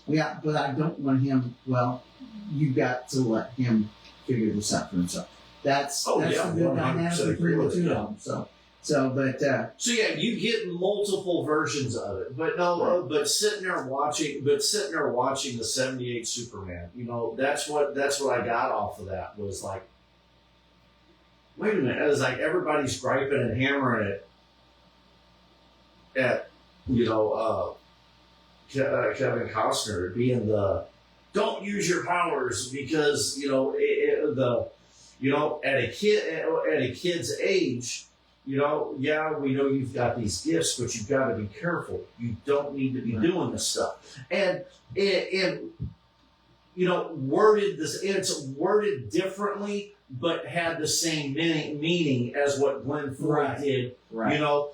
Yeah, but I don't want him, well, you got to let him figure this out for himself. That's the good dynamic 100% between the two yeah. of them. So yeah, you get multiple versions of it, but but sitting there watching the 78 Superman, that's what I got off of that was like, wait a minute, it was like everybody's griping and hammering it at Kevin Costner being the don't use your powers because at a kid's age. We know you've got these gifts, but you've got to be careful. You don't need to be doing this stuff. And it's worded differently, but had the same meaning as what Glenn Ford did. right. And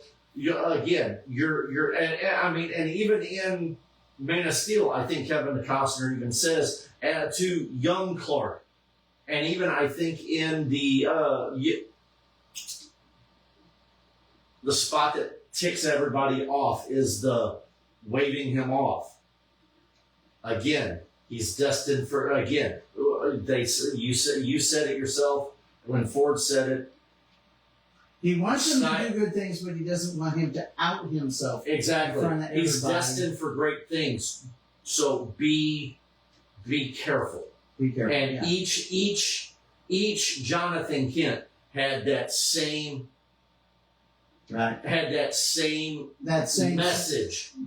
even in Man of Steel, I think Kevin Costner even says to young Clark, and even I think in the spot that ticks everybody off is the waving him off. Again, he's destined for again. You said it yourself when Ford said it. He wants him to do good things, but he doesn't want him to out himself. Exactly. In front of He's everybody. destined for great things. So be careful. Be careful. And yeah. each Jonathan Kent had that same message.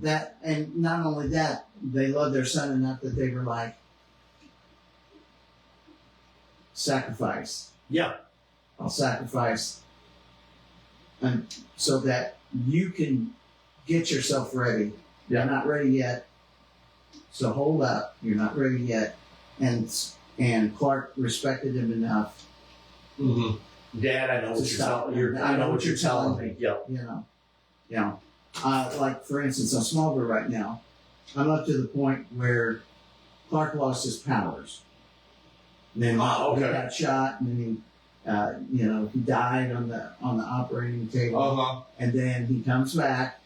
That, and not only that, they loved their son enough that they were like, sacrifice. Yeah. I'll sacrifice, and so that you can get yourself ready. Yeah. You're not ready yet, so hold up. You're not ready yet, and Clark respected him enough. Mm-hmm. Dad, I know what you're telling me. Yep. Like for instance, on Smallville right now, I'm up to the point where Clark lost his powers. And then he got shot, and then he died on the operating table, Uh-huh. and then he comes back,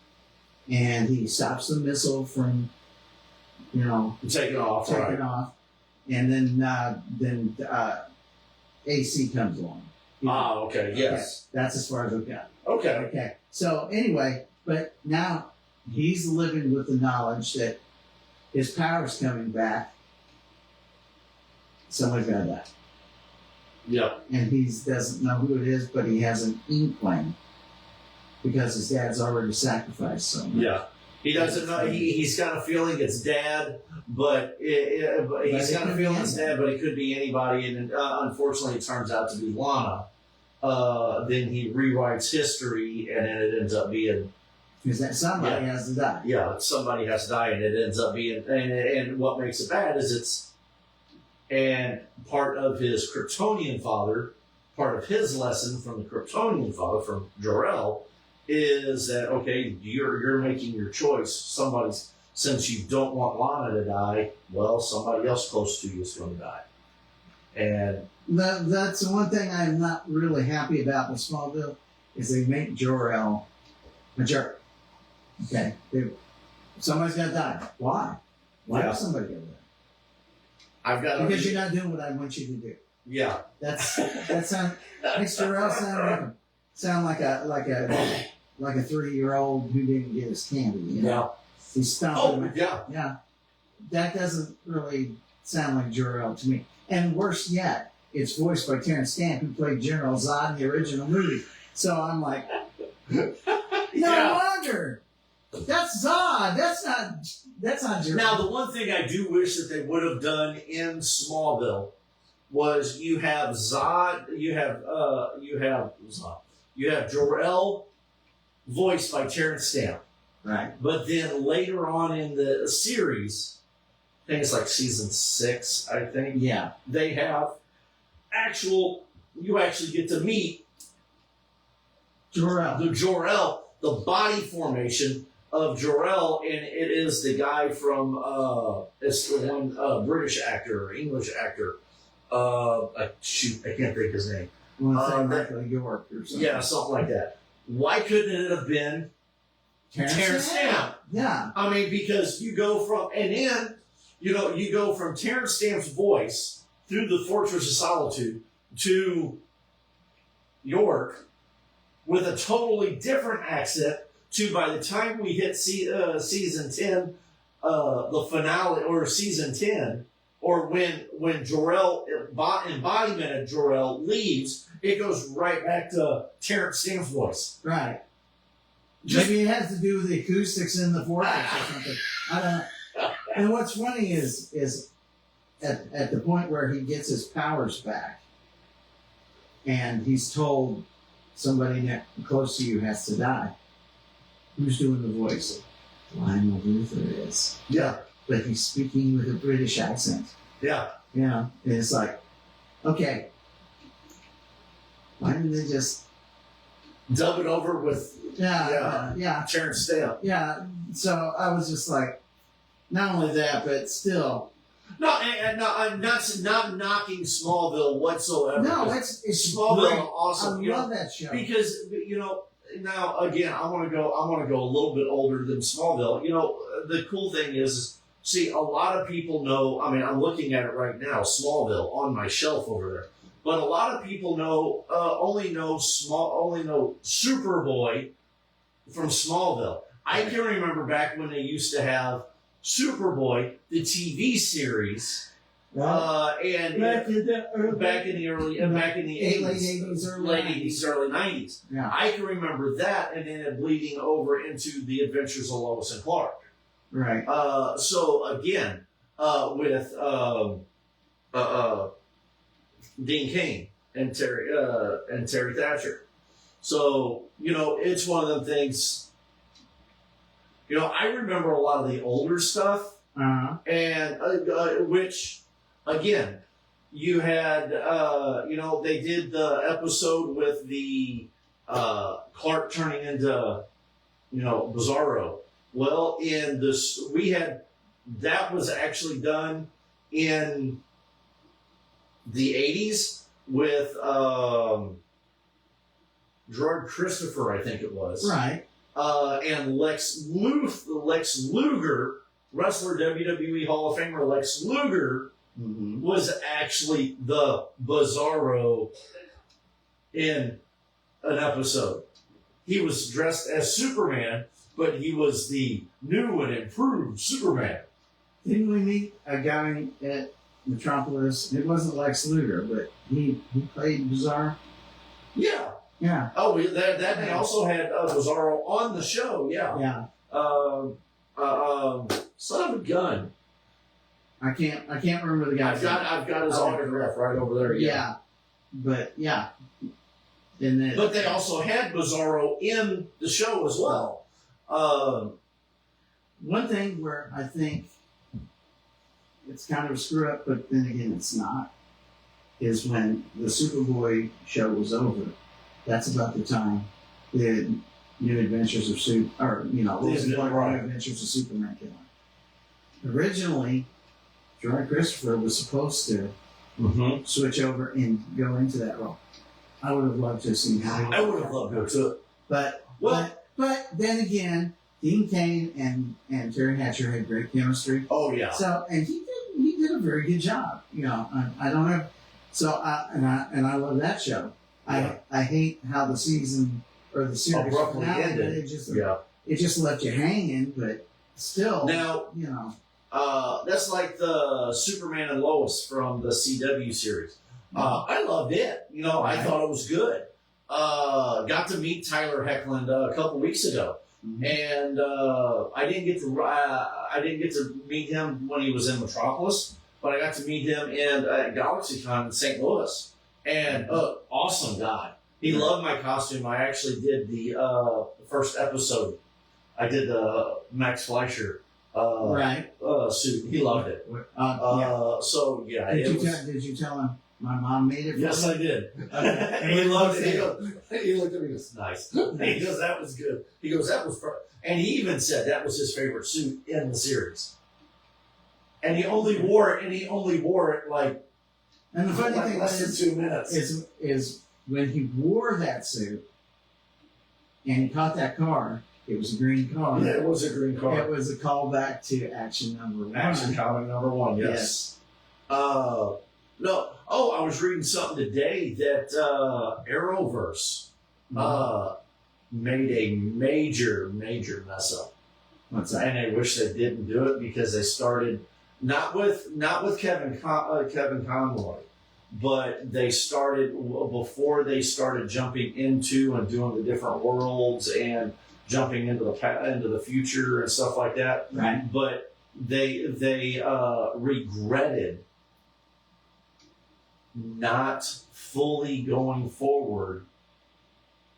and he stops the missile from, Take it off, taking right. off, and then AC comes along. Ah, okay, yes. That's as far as we got. Okay. Okay. So anyway, but now he's living with the knowledge that his power's coming back. Somebody's got to die. Yeah. And he doesn't know who it is, but he has an inkling because his dad's already sacrificed so much. Yeah. He doesn't know. He's got a feeling it's Dad, but he's got a feeling it's Dad, but it could be anybody. And unfortunately, it turns out to be Lana. Then he rewrites history, and then it ends up being Because that somebody has to die. somebody has to die, and it ends up being. And what makes it bad is and part of his Kryptonian father, part of his lesson from the Kryptonian father, from Jor-El, is that, okay, you're making your choice. Since you don't want Lana to die, well, somebody else close to you is going to die. And That's the one thing I'm not really happy about with Smallville is they make Jor-El a jerk. Okay, somebody's got to die. Why? Why does somebody got to die? I've got Because you're not doing what I want you to do. Yeah. That makes Jor-El sound like a 3-year-old who didn't get his candy. He's stomping. Oh, yeah. Yeah, that doesn't really sound like Jor-El to me. And worse yet, it's voiced by Terrence Stamp, who played General Zod in the original movie. So I'm like, no wonder. That's Zod. That's not Jor-El. Now, the one thing I do wish that they would have done in Smallville was you have Zod, you have Jor-El voiced by Terrence Stamp. Right. But then later on in the series, I think it's like season 6, I think. Yeah. They have you actually get to meet Jor-El. the body formation of Jor-El, and it is the guy from, it's the one British actor, or English actor. I can't think his name. Michael York or something. Yeah, something like that. Why couldn't it have been Terrence Stamp? Yeah. I mean, because you go from Terrence Stamp's voice through the Fortress of Solitude to York with a totally different accent to, by the time we hit season 10, the finale, or season 10, or when Jor-El, embodiment of Jor-El leaves, it goes right back to Terrence Stamp's voice. Right. Maybe it has to do with the acoustics in the fortress or something. I don't know. And what's funny is at the point where he gets his powers back, and he's told somebody close to you has to die. Who's doing the voice? Lionel Luther is. Yeah. But he's speaking with a British accent. Yeah. And it's like, okay, why didn't they just dub it over with yeah Terrence Stamp? Yeah. So I was just like, not only that, but still. No, and I'm not knocking Smallville whatsoever. No, it's Smallville great. awesome. I love that show Because now again, I want to go a little bit older than Smallville. The cool thing is, see, a lot of people know. I mean, I'm looking at it right now, Smallville on my shelf over there. But a lot of people only know Superboy from Smallville. I can remember back when they used to have Superboy, the TV series, and back in the 80s, late 80s, early 90s. Yeah. I can remember that, and then it bleeding over into the Adventures of Lois and Clark. Right. So again, with Dean Cain and Terry Thatcher. So it's one of them things. I remember a lot of the older stuff, and which, again, you had, they did the episode with the Clark turning into, Bizarro. Well, that was actually done in the 80s, with Gerard Christopher, I think it was. Right. And Lex Luger, wrestler, WWE Hall of Famer Lex Luger, was actually the Bizarro in an episode. He was dressed as Superman, but he was the new and improved Superman. Didn't we meet a guy at Metropolis? It wasn't Lex Luger, but he played Bizarre. Yeah. Yeah. Oh, that they also had Bizarro on the show. Yeah. Yeah. Son of a gun. I can't remember the guy's name. I've got his autograph right over there. Yeah. But yeah. And then, But they also had Bizarro in the show as well. one thing where I think it's kind of a screw up, but then again it's not, is when the Superboy show was over. That's about the time the New Adventures of New Adventures of Superman came on. Originally, Gerard Christopher was supposed to switch over and go into that role. I would have loved to have seen how he I would have loved to too. But then again, Dean Cain and Terry Hatcher had great chemistry. Oh yeah. So and he did a very good job. You know, I don't have I love that show. Yeah. I hate how the season or the series abruptly finale, ended. It just left you hanging, but still, Now, you know. that's like the Superman and Lois from the CW series. I loved it. You know, I thought it was good. Got to meet Tyler Hoechlin a couple weeks ago, and I didn't get to meet him when he was in Metropolis, but I got to meet him in GalaxyCon in St. Louis, and awesome guy. He loved my costume. I actually did the first episode. I did the Max Fleischer suit. He loved it. So yeah, Did you tell him my mom made it for yes, me? I did. Okay. He loved it. He looked at me and goes, nice. He goes, that was good. He goes, that was and he even said that was his favorite suit in the series. And he only wore it like And the funny thing less than 2 minutes. is when he wore that suit and he caught that car, it was a green car. Yeah, it was a green car. It was a callback to Action Number 1. Action comic number 1, yes. No. Oh, I was reading something today that Arrowverse made a major mess up. What's that? And I wish they didn't do it because they started not with Kevin Conroy, but they started before they started jumping into and doing the different worlds and jumping into the future and stuff like that. Right. But they regretted not fully going forward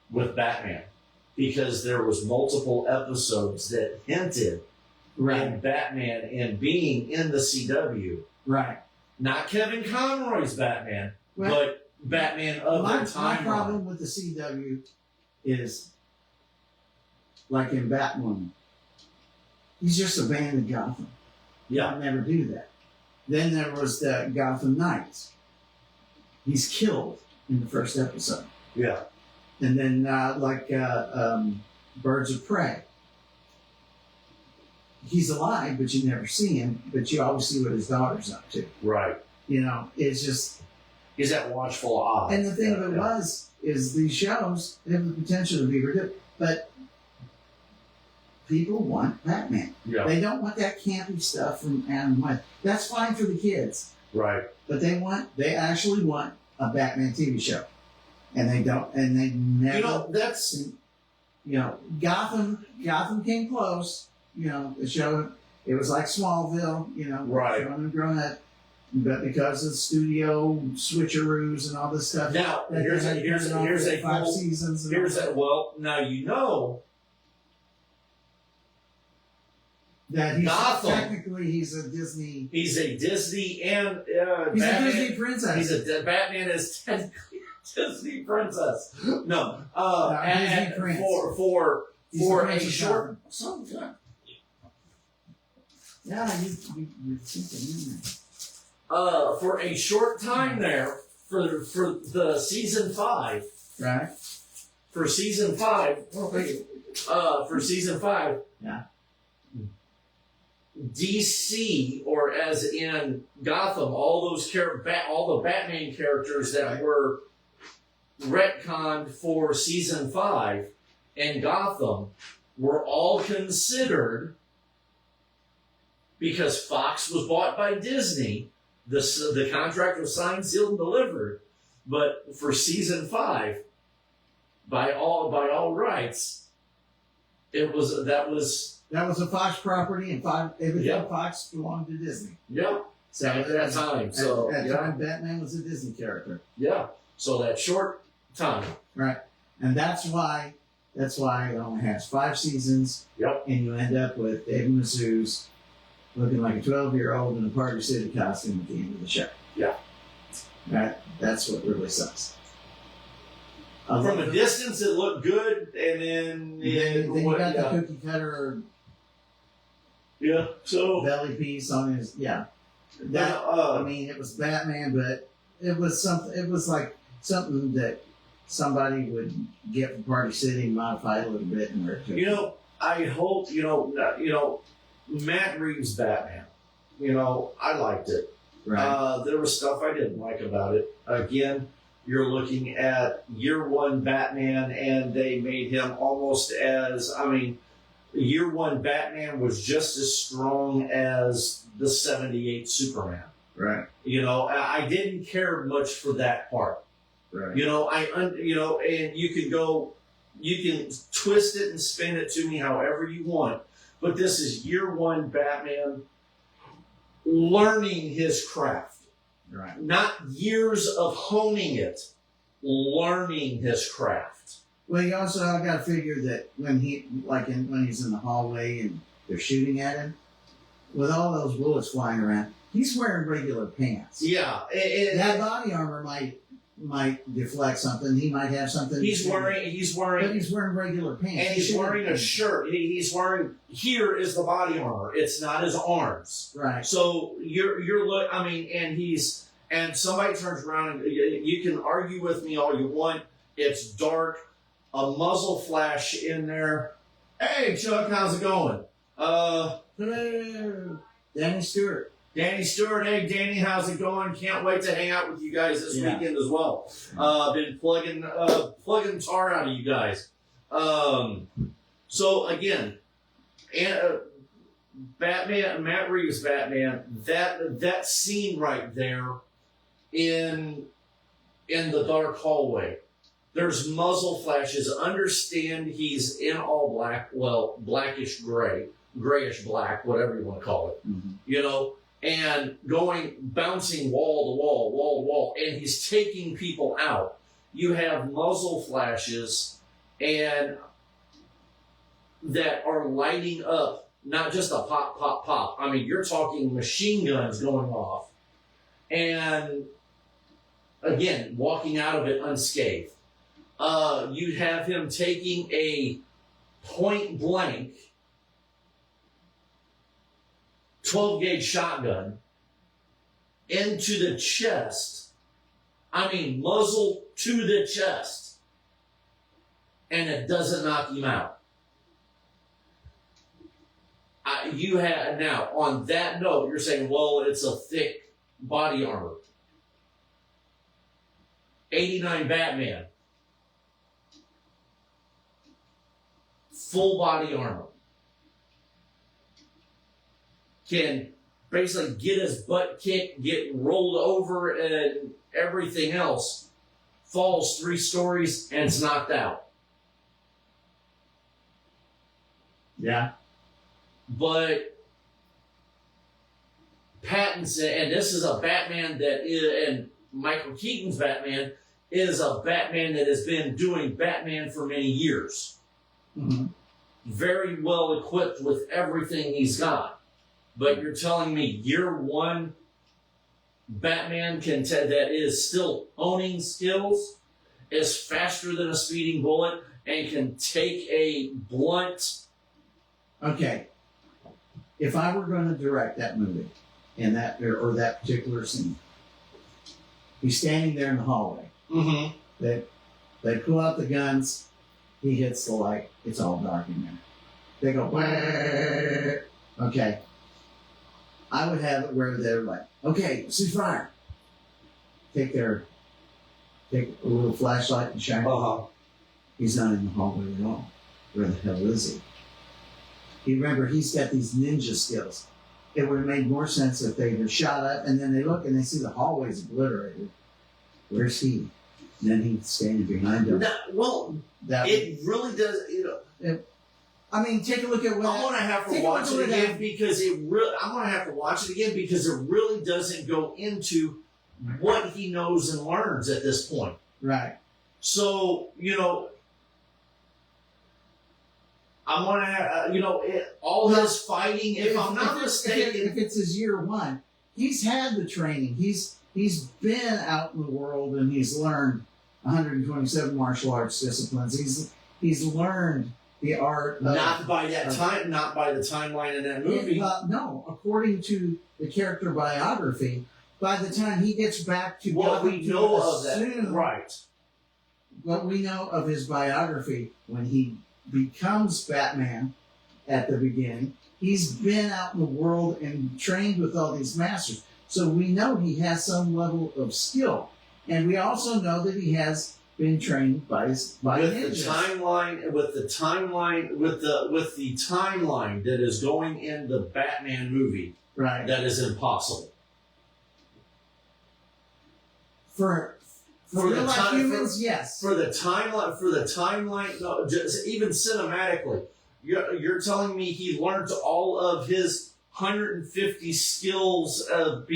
with Batman because there was multiple episodes that hinted at Batman and being in the CW. Right. Not Kevin Conroy's Batman, Well, but Batman of the my timeline. problem with the CW is, like in Batwoman, he's just abandoned Gotham. Yeah. I'll never do that. Then there was the Gotham Knights. He's killed in the first episode. Yeah. And then Birds of Prey. He's alive, but you never see him, but you always see what his daughter's up to. Right. You know, it's just... He's that watchful eye. And the thing of it is these shows have the potential to be ridiculous, but people want Batman. Yeah. They don't want that campy stuff from Adam West. That's fine for the kids, Right. but they actually want a Batman TV show, and they never. You know, that's... You know, Gotham came close. You know, the show, it was like Smallville. You know, Right. showing them growing up, but because of studio switcheroos and all this stuff. Now, that here's they had a done here's a 5 full, seasons. And here's all a well. Now you know that he's Gotham. technically he's a Disney. He's a Disney and He's Batman. a Disney princess. Batman is technically a Disney princess. No, Disney and prince. for He's the a Prince of short. Yeah, you're thinking in there. For a short time there, for the season 5. Right. For season 5. Oh, thank you. For season 5. Yeah. DC, or as in Gotham, all the Batman characters that were retconned for season 5 in Gotham were all considered, because Fox was bought by Disney. The contract was signed, sealed, and delivered. But for season 5, by all rights, that was a Fox property, and everything Yeah. Fox belonged to Disney. yeah. So At that time, so at that yeah, time, Batman was a Disney character. yeah. So that short time, Right. And that's why it only has 5 seasons. Yep. And you end up with David Mazouz looking like a 12-year-old in a Party City costume at the end of the show. Yeah. That's what really sucks. from a distance, it looked good, and then then you got the cookie cutter yeah. So belly piece on his That I mean, it was Batman, but it was something. It was like something that somebody would get from Party City, modify it a little bit, and wear it to I hope Matt Reeves' Batman. I liked it. right. There was stuff I didn't like about it. Again, you're looking at year 1 Batman, and they made him almost year 1 Batman was just as strong as the 78 Superman. Right. I didn't care much for that part. Right. And you can twist it and spin it to me however you want, but this is year 1 Batman learning his craft. Right. Not years of honing it, learning his craft. Well, you also got to figure that when he's in the hallway and they're shooting at him, with all those bullets flying around, he's wearing regular pants. Yeah. That body armor might deflect something. He might have something. But he's wearing regular pants. and he's wearing a shirt. Here is the body armor. It's not his arms. Right. So and somebody turns around and you can argue with me all you want. It's dark, a muzzle flash in there. Hey Chuck, how's it going? Hello, Danny Stewart. Danny Stewart, hey Danny, how's it going? Can't wait to hang out with you guys this weekend as well. Been plugging tar out of you guys. So again, Batman, Matt Reeves' Batman, that scene right there in the dark hallway. There's muzzle flashes. Understand he's in all black, well, blackish gray, grayish black, whatever you want to call it. Mm-hmm. And bouncing wall to wall, and he's taking people out. You have muzzle flashes and that are lighting up, not just a pop, pop, pop. I mean, you're talking machine guns going off. And again, walking out of it unscathed. You have him taking a point blank 12-gauge shotgun into the chest. I mean, muzzle to the chest. And it doesn't knock him out. Now, on that note, you're saying, well, it's a thick body armor. 89 Batman. Full body armor. Can basically get his butt kicked, get rolled over, and everything else. Falls 3 stories and it's knocked out. Yeah. But Pattinson, and this is a Batman and Michael Keaton's Batman is a Batman that has been doing Batman for many years. Mm-hmm. Very well equipped with everything he's got. But you're telling me year 1 Batman that is still owning skills, is faster than a speeding bullet, and can take a blunt. Okay. If I were going to direct that movie in that or that particular scene, He's standing there in the hallway. Mm-hmm. They pull out the guns. He hits the light. It's all dark in there. They go, "Wah." Okay. I would have it where they're like, okay, cease fire. Take a little flashlight and shine. Uh-huh. He's not in the hallway at all. Where the hell is he? Remember, he's got these ninja skills. It would have made more sense if they had shot up and then they look and they see the hallways obliterated. Where's he? And then he's standing behind them. It really does. I mean, take a look at what. I'm gonna have to watch it again because I'm gonna have to watch it again because it really doesn't go into what he knows and learns at this point. Right. So I'm gonna have, his fighting. If I'm not mistaken, if it's his year one, he's had the training. He's been out in the world and he's learned 127 martial arts disciplines. He's learned the art. Not by the timeline in that movie. No, according to the character biography, by the time he gets back to what we know of that, right? What we know of his biography when he becomes Batman at the beginning, he's been out in the world and trained with all these masters. So we know he has some level of skill, and we also know that he has been trained by with ninjas. the timeline that is going in the Batman movie. Right. That is impossible. For real life humans, yes. For the timeline, no, just even cinematically, you're telling me he learned all of his 150 skills of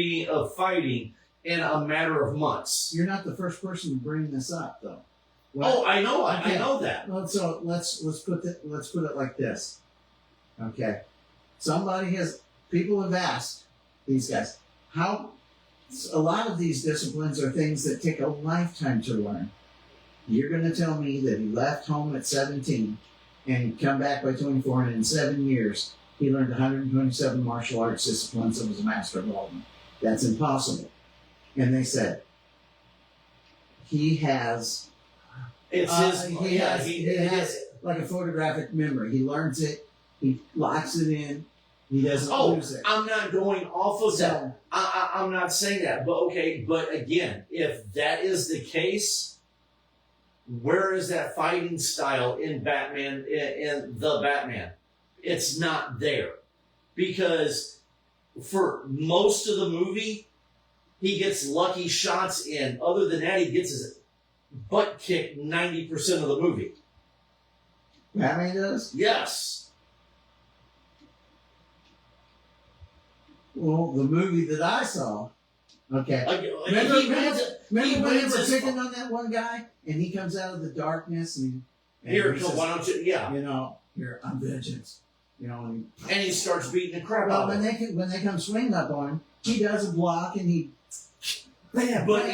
fighting in a matter of months. You're not the first person to bring this up, though. Well, I know. okay. I know that. Well, so let's put it like this. Okay, people have asked these guys how. A lot of these disciplines are things that take a lifetime to learn. You're going to tell me that he left home at 17 and come back by 24, and in 7 years he learned 127 martial arts disciplines and was a master of all of them. That's impossible. And they said he has. It's he has like a photographic memory. He learns it. He locks it in. He doesn't lose it. I'm not going off of that. I'm not saying that. But okay, but again, if that is the case, where is that fighting style in Batman, in the Batman? It's not there. Because for most of the movie, he gets lucky shots in. Other than that, he gets his butt kicked 90% of the movie. Batman does? Yes. Well, the movie that I saw, okay. Remember when they were picking on that one guy, and he comes out of the darkness, and he says, why don't you? Yeah. Here, I'm vengeance. And he starts beating the crap out of him. when they come swinging up on him, he does a block, and he, bam. But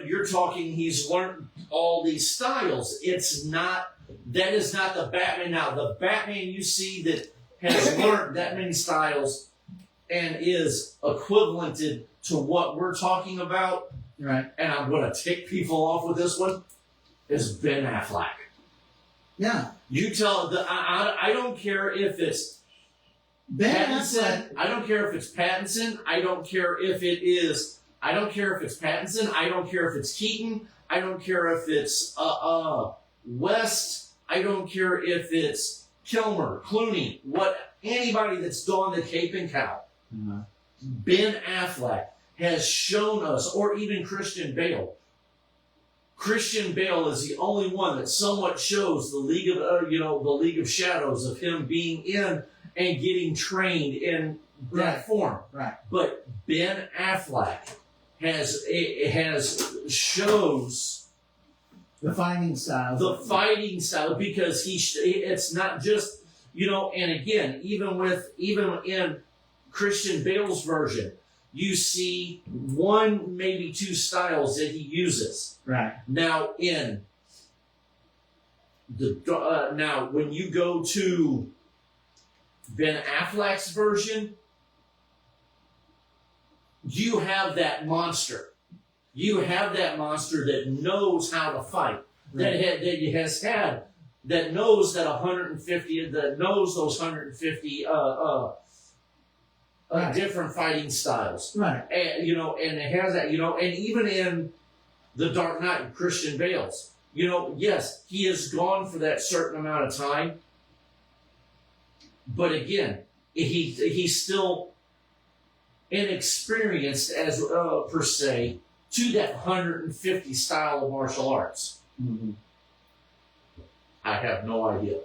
you're talking. He's learned all these styles. That is not the Batman now. The Batman you see that has learned that many styles and is equivalented to what we're talking about, right? And I'm going to tick people off with this one, is Ben Affleck. Yeah. You tell I don't care if it's Ben Pattinson. Affleck. I don't care if it's Pattinson. I don't care if it's Pattinson. I don't care if it's Keaton. I don't care if it's West. I don't care if it's Kilmer, Clooney, anybody that's donned the cape and cowl. Uh-huh. Ben Affleck has shown us, or even Christian Bale. Christian Bale is the only one that somewhat shows the League of Shadows of him being in and getting trained in that form. Right. But Ben Affleck shows the fighting style. Because it's not just, and again, even in Christian Bale's version, you see one, maybe two styles that he uses. Right. Now when you go to Ben Affleck's version, you have that monster. You have that monster that knows how to fight. Right. That knows that 150, that knows those 150 Right. different fighting styles. Right. And, and it has that, and even in The Dark Knight, Christian Bale's, yes, he is gone for that certain amount of time. But again, he's still inexperienced as per se to that 150 style of martial arts. Mm-hmm. I have no idea.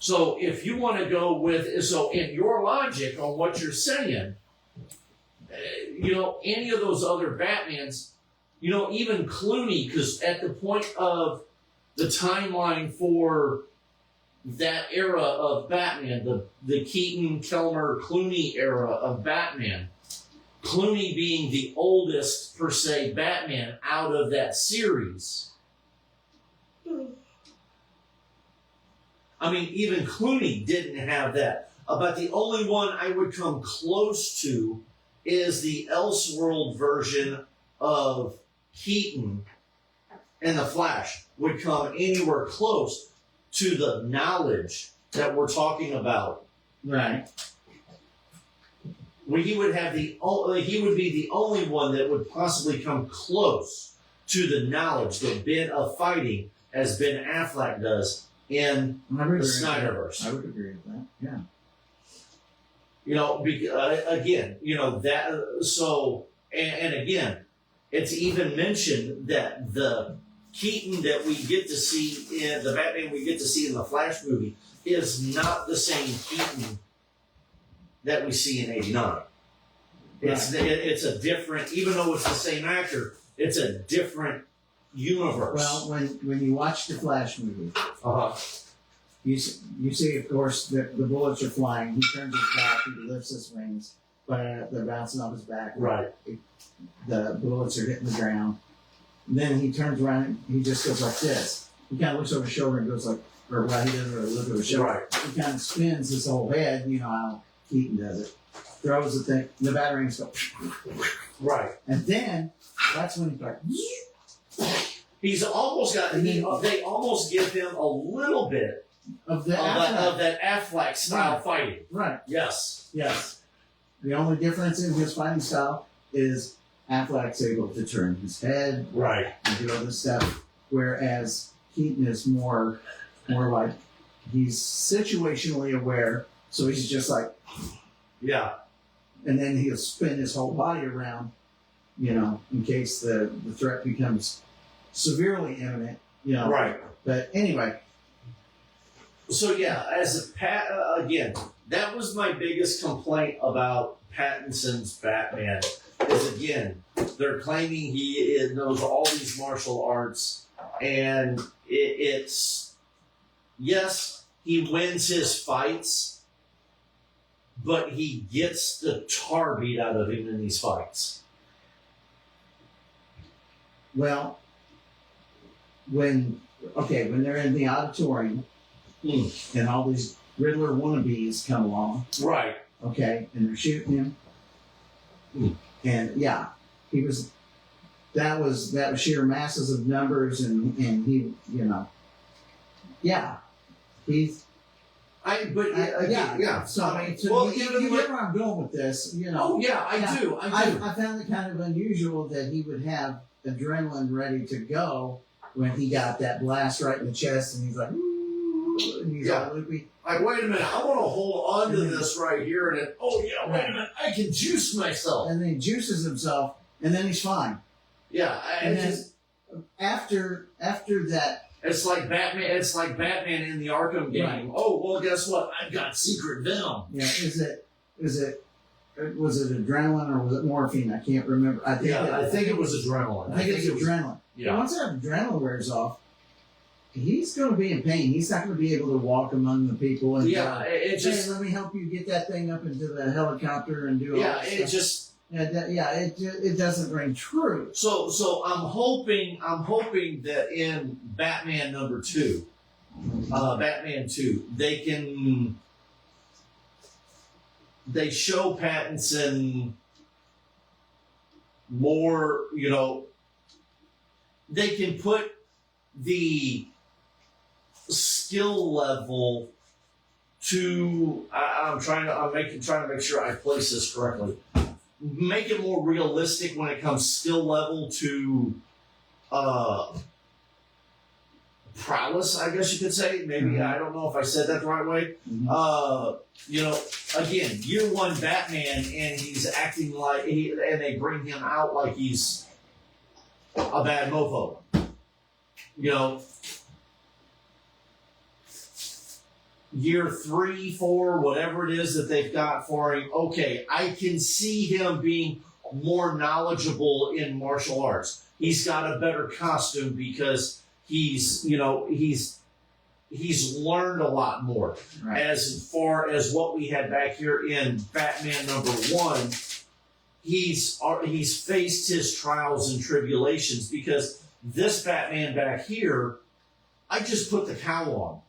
So if you want to go with, so in your logic on what you're saying, any of those other Batmans, even Clooney, because at the point of the timeline for that era of Batman, the Keaton, Kilmer, Clooney era of Batman, Clooney being the oldest, per se, Batman out of that series. I mean, even Clooney didn't have that. But the only one I would come close to is the Elseworld version of Keaton and the Flash would come anywhere close to the knowledge that we're talking about. Right. Where he would be the only one that would possibly come close to the knowledge that Ben of fighting as Ben Affleck does in the Snyderverse. I would agree with that. Yeah. Again, that. So, and again, it's even mentioned that the Keaton that we get to see in the Batman we get to see in the Flash movie is not the same Keaton that we see in '89. It's a different, even though it's the same actor, it's a different universe. Well, when you watch the Flash movie, you see, of course, that the bullets are flying. He turns his back, he lifts his wings, but they're bouncing off his back. Right. The bullets are hitting the ground. Then he turns around and he just goes like this. He kind of looks over his shoulder and goes like, or well, he doesn't really look over his shoulder. Right. He kind of spins his whole head, how Keaton does it. Throws the thing, the battering goes, Right. and then that's when he's like, he's almost got. They almost give him a little bit of that Affleck style Right. fighting. Right. Yes. Yes. The only difference in his fighting style is Affleck's able to turn his head Right. and do other stuff, whereas Keaton is more like he's situationally aware, so he's just like, Yeah. and then he'll spin his whole body around, in case the threat becomes severely imminent, Right. But anyway. So yeah, as a again, that was my biggest complaint about Pattinson's Batman. Is again, they're claiming he knows all these martial arts, and it's yes, he wins his fights, but he gets the tar beat out of him in these fights. Well, when they're in the auditorium and all these Riddler wannabes come along, Right. okay, and they're shooting him, and yeah, that was sheer masses of numbers, and he, yeah, he's. Yeah. So I mean, Well, you even get where I'm going with this, Oh yeah, I do. I found it kind of unusual that he would have adrenaline ready to go when he got that blast right in the chest, and he's like, ooh, and he's all loopy. Like, wait a minute, I want to hold on to this right here, and then, wait a minute, I can juice myself. And then he juices himself, and then he's fine. Yeah, And then after that, it's like Batman. It's like Batman in the Arkham game. Right. Oh well, guess what? I've got secret venom. yeah, was it adrenaline or was it morphine? I can't remember. I think it was adrenaline. I think it's adrenaline. Yeah. And once that adrenaline wears off, he's going to be in pain. He's not going to be able to walk among the people and just hey, let me help you get that thing up into the helicopter and do all that it stuff. just it doesn't ring true. so I'm hoping that in Batman #2, Batman 2, they show Pattinson more, they can put the skill level to, I'm trying to make sure I place this correctly. Make it more realistic when it comes skill level to prowess, I guess you could say. Maybe, I don't know if I said that the right way. Again, year one Batman, and he's acting like, and they bring him out like he's a bad mofo. Year 3, 4, whatever it is that they've got for him, okay, I can see him being more knowledgeable in martial arts. He's got a better costume because he's learned a lot more. Right. As far as what we had back here in Batman #1, he's faced his trials and tribulations, because this Batman back here, I just put the cowl on.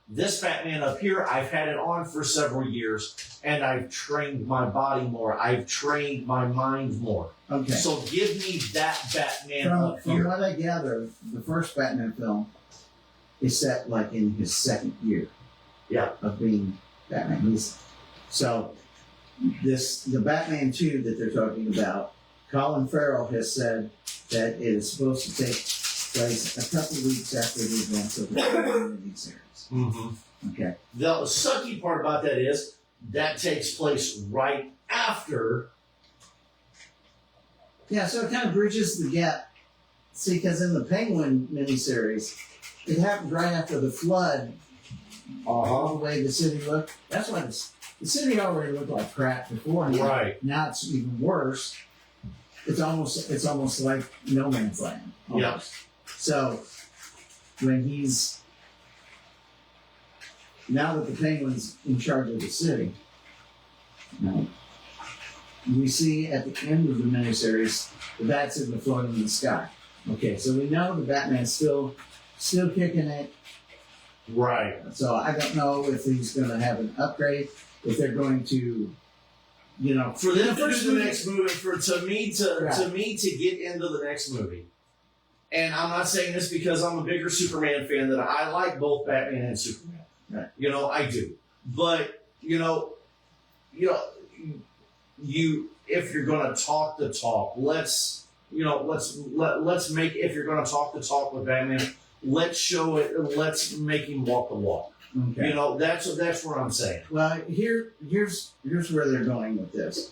This Batman up here, I've had it on for several years, and I've trained my body more. I've trained my mind more. Okay. So give me that Batman up From here. what I gather, the first Batman film is set like in his second year. Yeah. Of being Batman. The Batman 2 that they're talking about, Colin Farrell has said that it is supposed to take place a couple of weeks after the events of the Batman series. Mm-hmm. Okay. The sucky part about that is that takes place right after. Yeah, so it kind of bridges the gap. See, because in the Penguin miniseries, it happened right after the flood. All the way the city looked. That's why the city already looked like crap before. Right. Now it's even worse. It's almost like no man's land. Almost. Yeah. So when now that the Penguin's in charge of the city, we see at the end of the miniseries the bat signal floating in the sky. Okay, so we know the Batman's still kicking it. Right. So I don't know if he's going to have an upgrade, if they're going to, For them to do the next movie, to me to get into the next movie. And I'm not saying this because I'm a bigger Superman fan, that I like both Batman and Superman. Right. I do. But, if you're going to talk the talk, let's make, if you're going to talk the talk with Batman, let's show it, let's make him walk the walk. Okay. That's what I'm saying. Well, here's where they're going with this.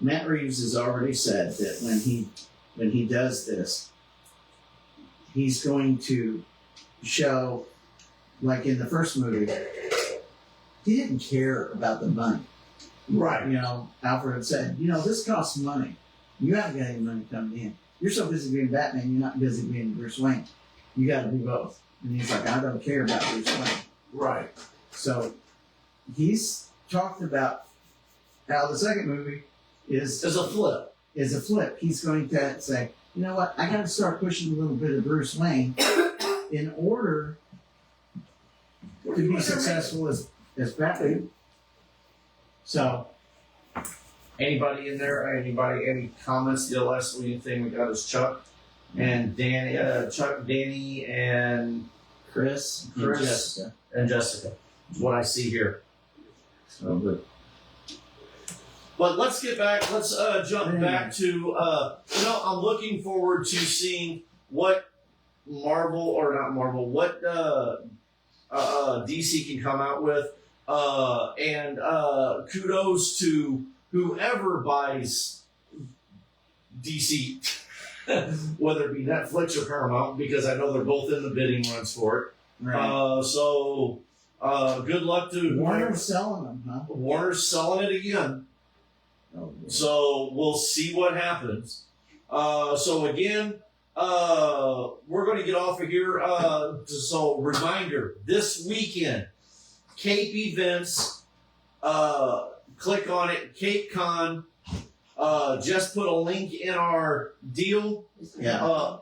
Matt Reeves has already said that when he does this, he's going to show, like in the first movie, he didn't care about the money. Right. Alfred said, this costs money. You haven't got any money coming in. You're so busy being Batman, you're not busy being Bruce Wayne. You got to do both. And he's like, I don't care about Bruce Wayne. Right. So he's talked about how the second movie is a flip. He's going to say, you know what, I got to start pushing a little bit of Bruce Wayne in order to be successful as Batman. So, anybody in there? Any comments? The last thing we got is Chuck and Danny. Chuck, Danny, and Chris, and Jessica. Is what I see here. So good. But let's get back. Let's jump back to. I'm looking forward to seeing what what DC can come out with. And kudos to whoever buys DC, whether it be Netflix or Paramount, because I know they're both in the bidding runs for it. Right. Good luck to Warner's selling them, huh? Warner's selling it again. Oh, So we'll see what happens. So again, we're going to get off of here. So reminder, this weekend, Cape events, click on it, Cape Con. Just put a link in our deal. Yeah.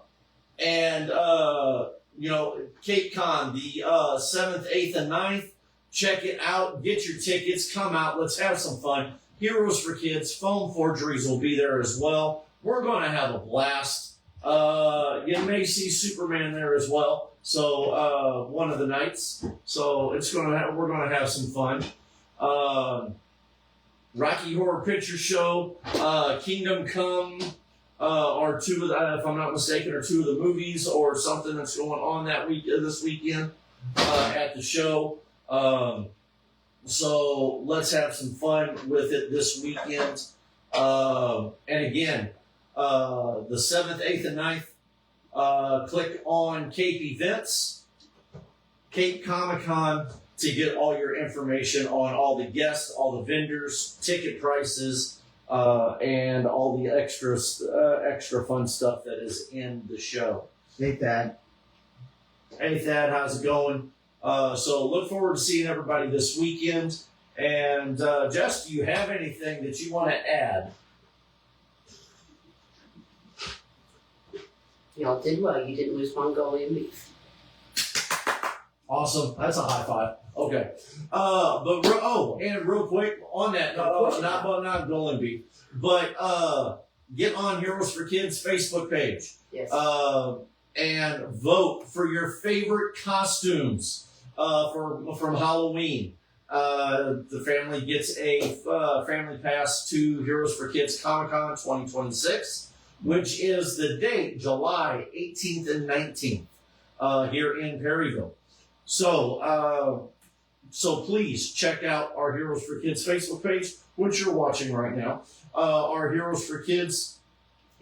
Cape Con, the 7th, 8th, and 9th. Check it out. Get your tickets. Come out. Let's have some fun. Heroes for Kids, Foam Forgeries will be there as well. we're going to have a blast. You may see Superman there as well. So one of the nights. So we're going to have some fun. Rocky Horror Picture Show, Kingdom Come, are two of the, if I'm not mistaken, are two of the movies or something that's going on this weekend at the show. So let's have some fun with it this weekend. And again, the 7th, 8th, and 9th, click on Cape Events, Cape Comic Con, to get all your information on all the guests, all the vendors, ticket prices, and all the extra fun stuff that is in the show. Hey, Thad. Hey, Thad, how's it going? So look forward to seeing everybody this weekend. And Jess, do you have anything that you want to add? Y'all did well. You didn't lose Mongolian beef. Awesome. That's a high five. Okay. And real quick on that, not Golden Beef, but get on Heroes for Kids Facebook page. Yes. And vote for your favorite costumes from Halloween. The family gets a family pass to Heroes for Kids Comic Con 2026, which is the date July 18th and 19th here in Perryville. So please check out our Heroes for Kids Facebook page, which you're watching right now. Our Heroes for Kids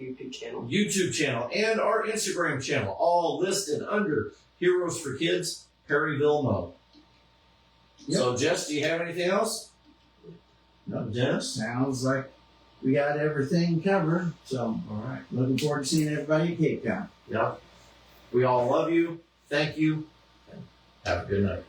YouTube channel, and our Instagram channel, all listed under Heroes for Kids Perryville Mo. Yep. So, Jess, do you have anything else? No, Dennis? sounds like we got everything covered. So, All right. looking forward to seeing everybody at Cape Town. Yeah. We all love you. Thank you. And have a good night.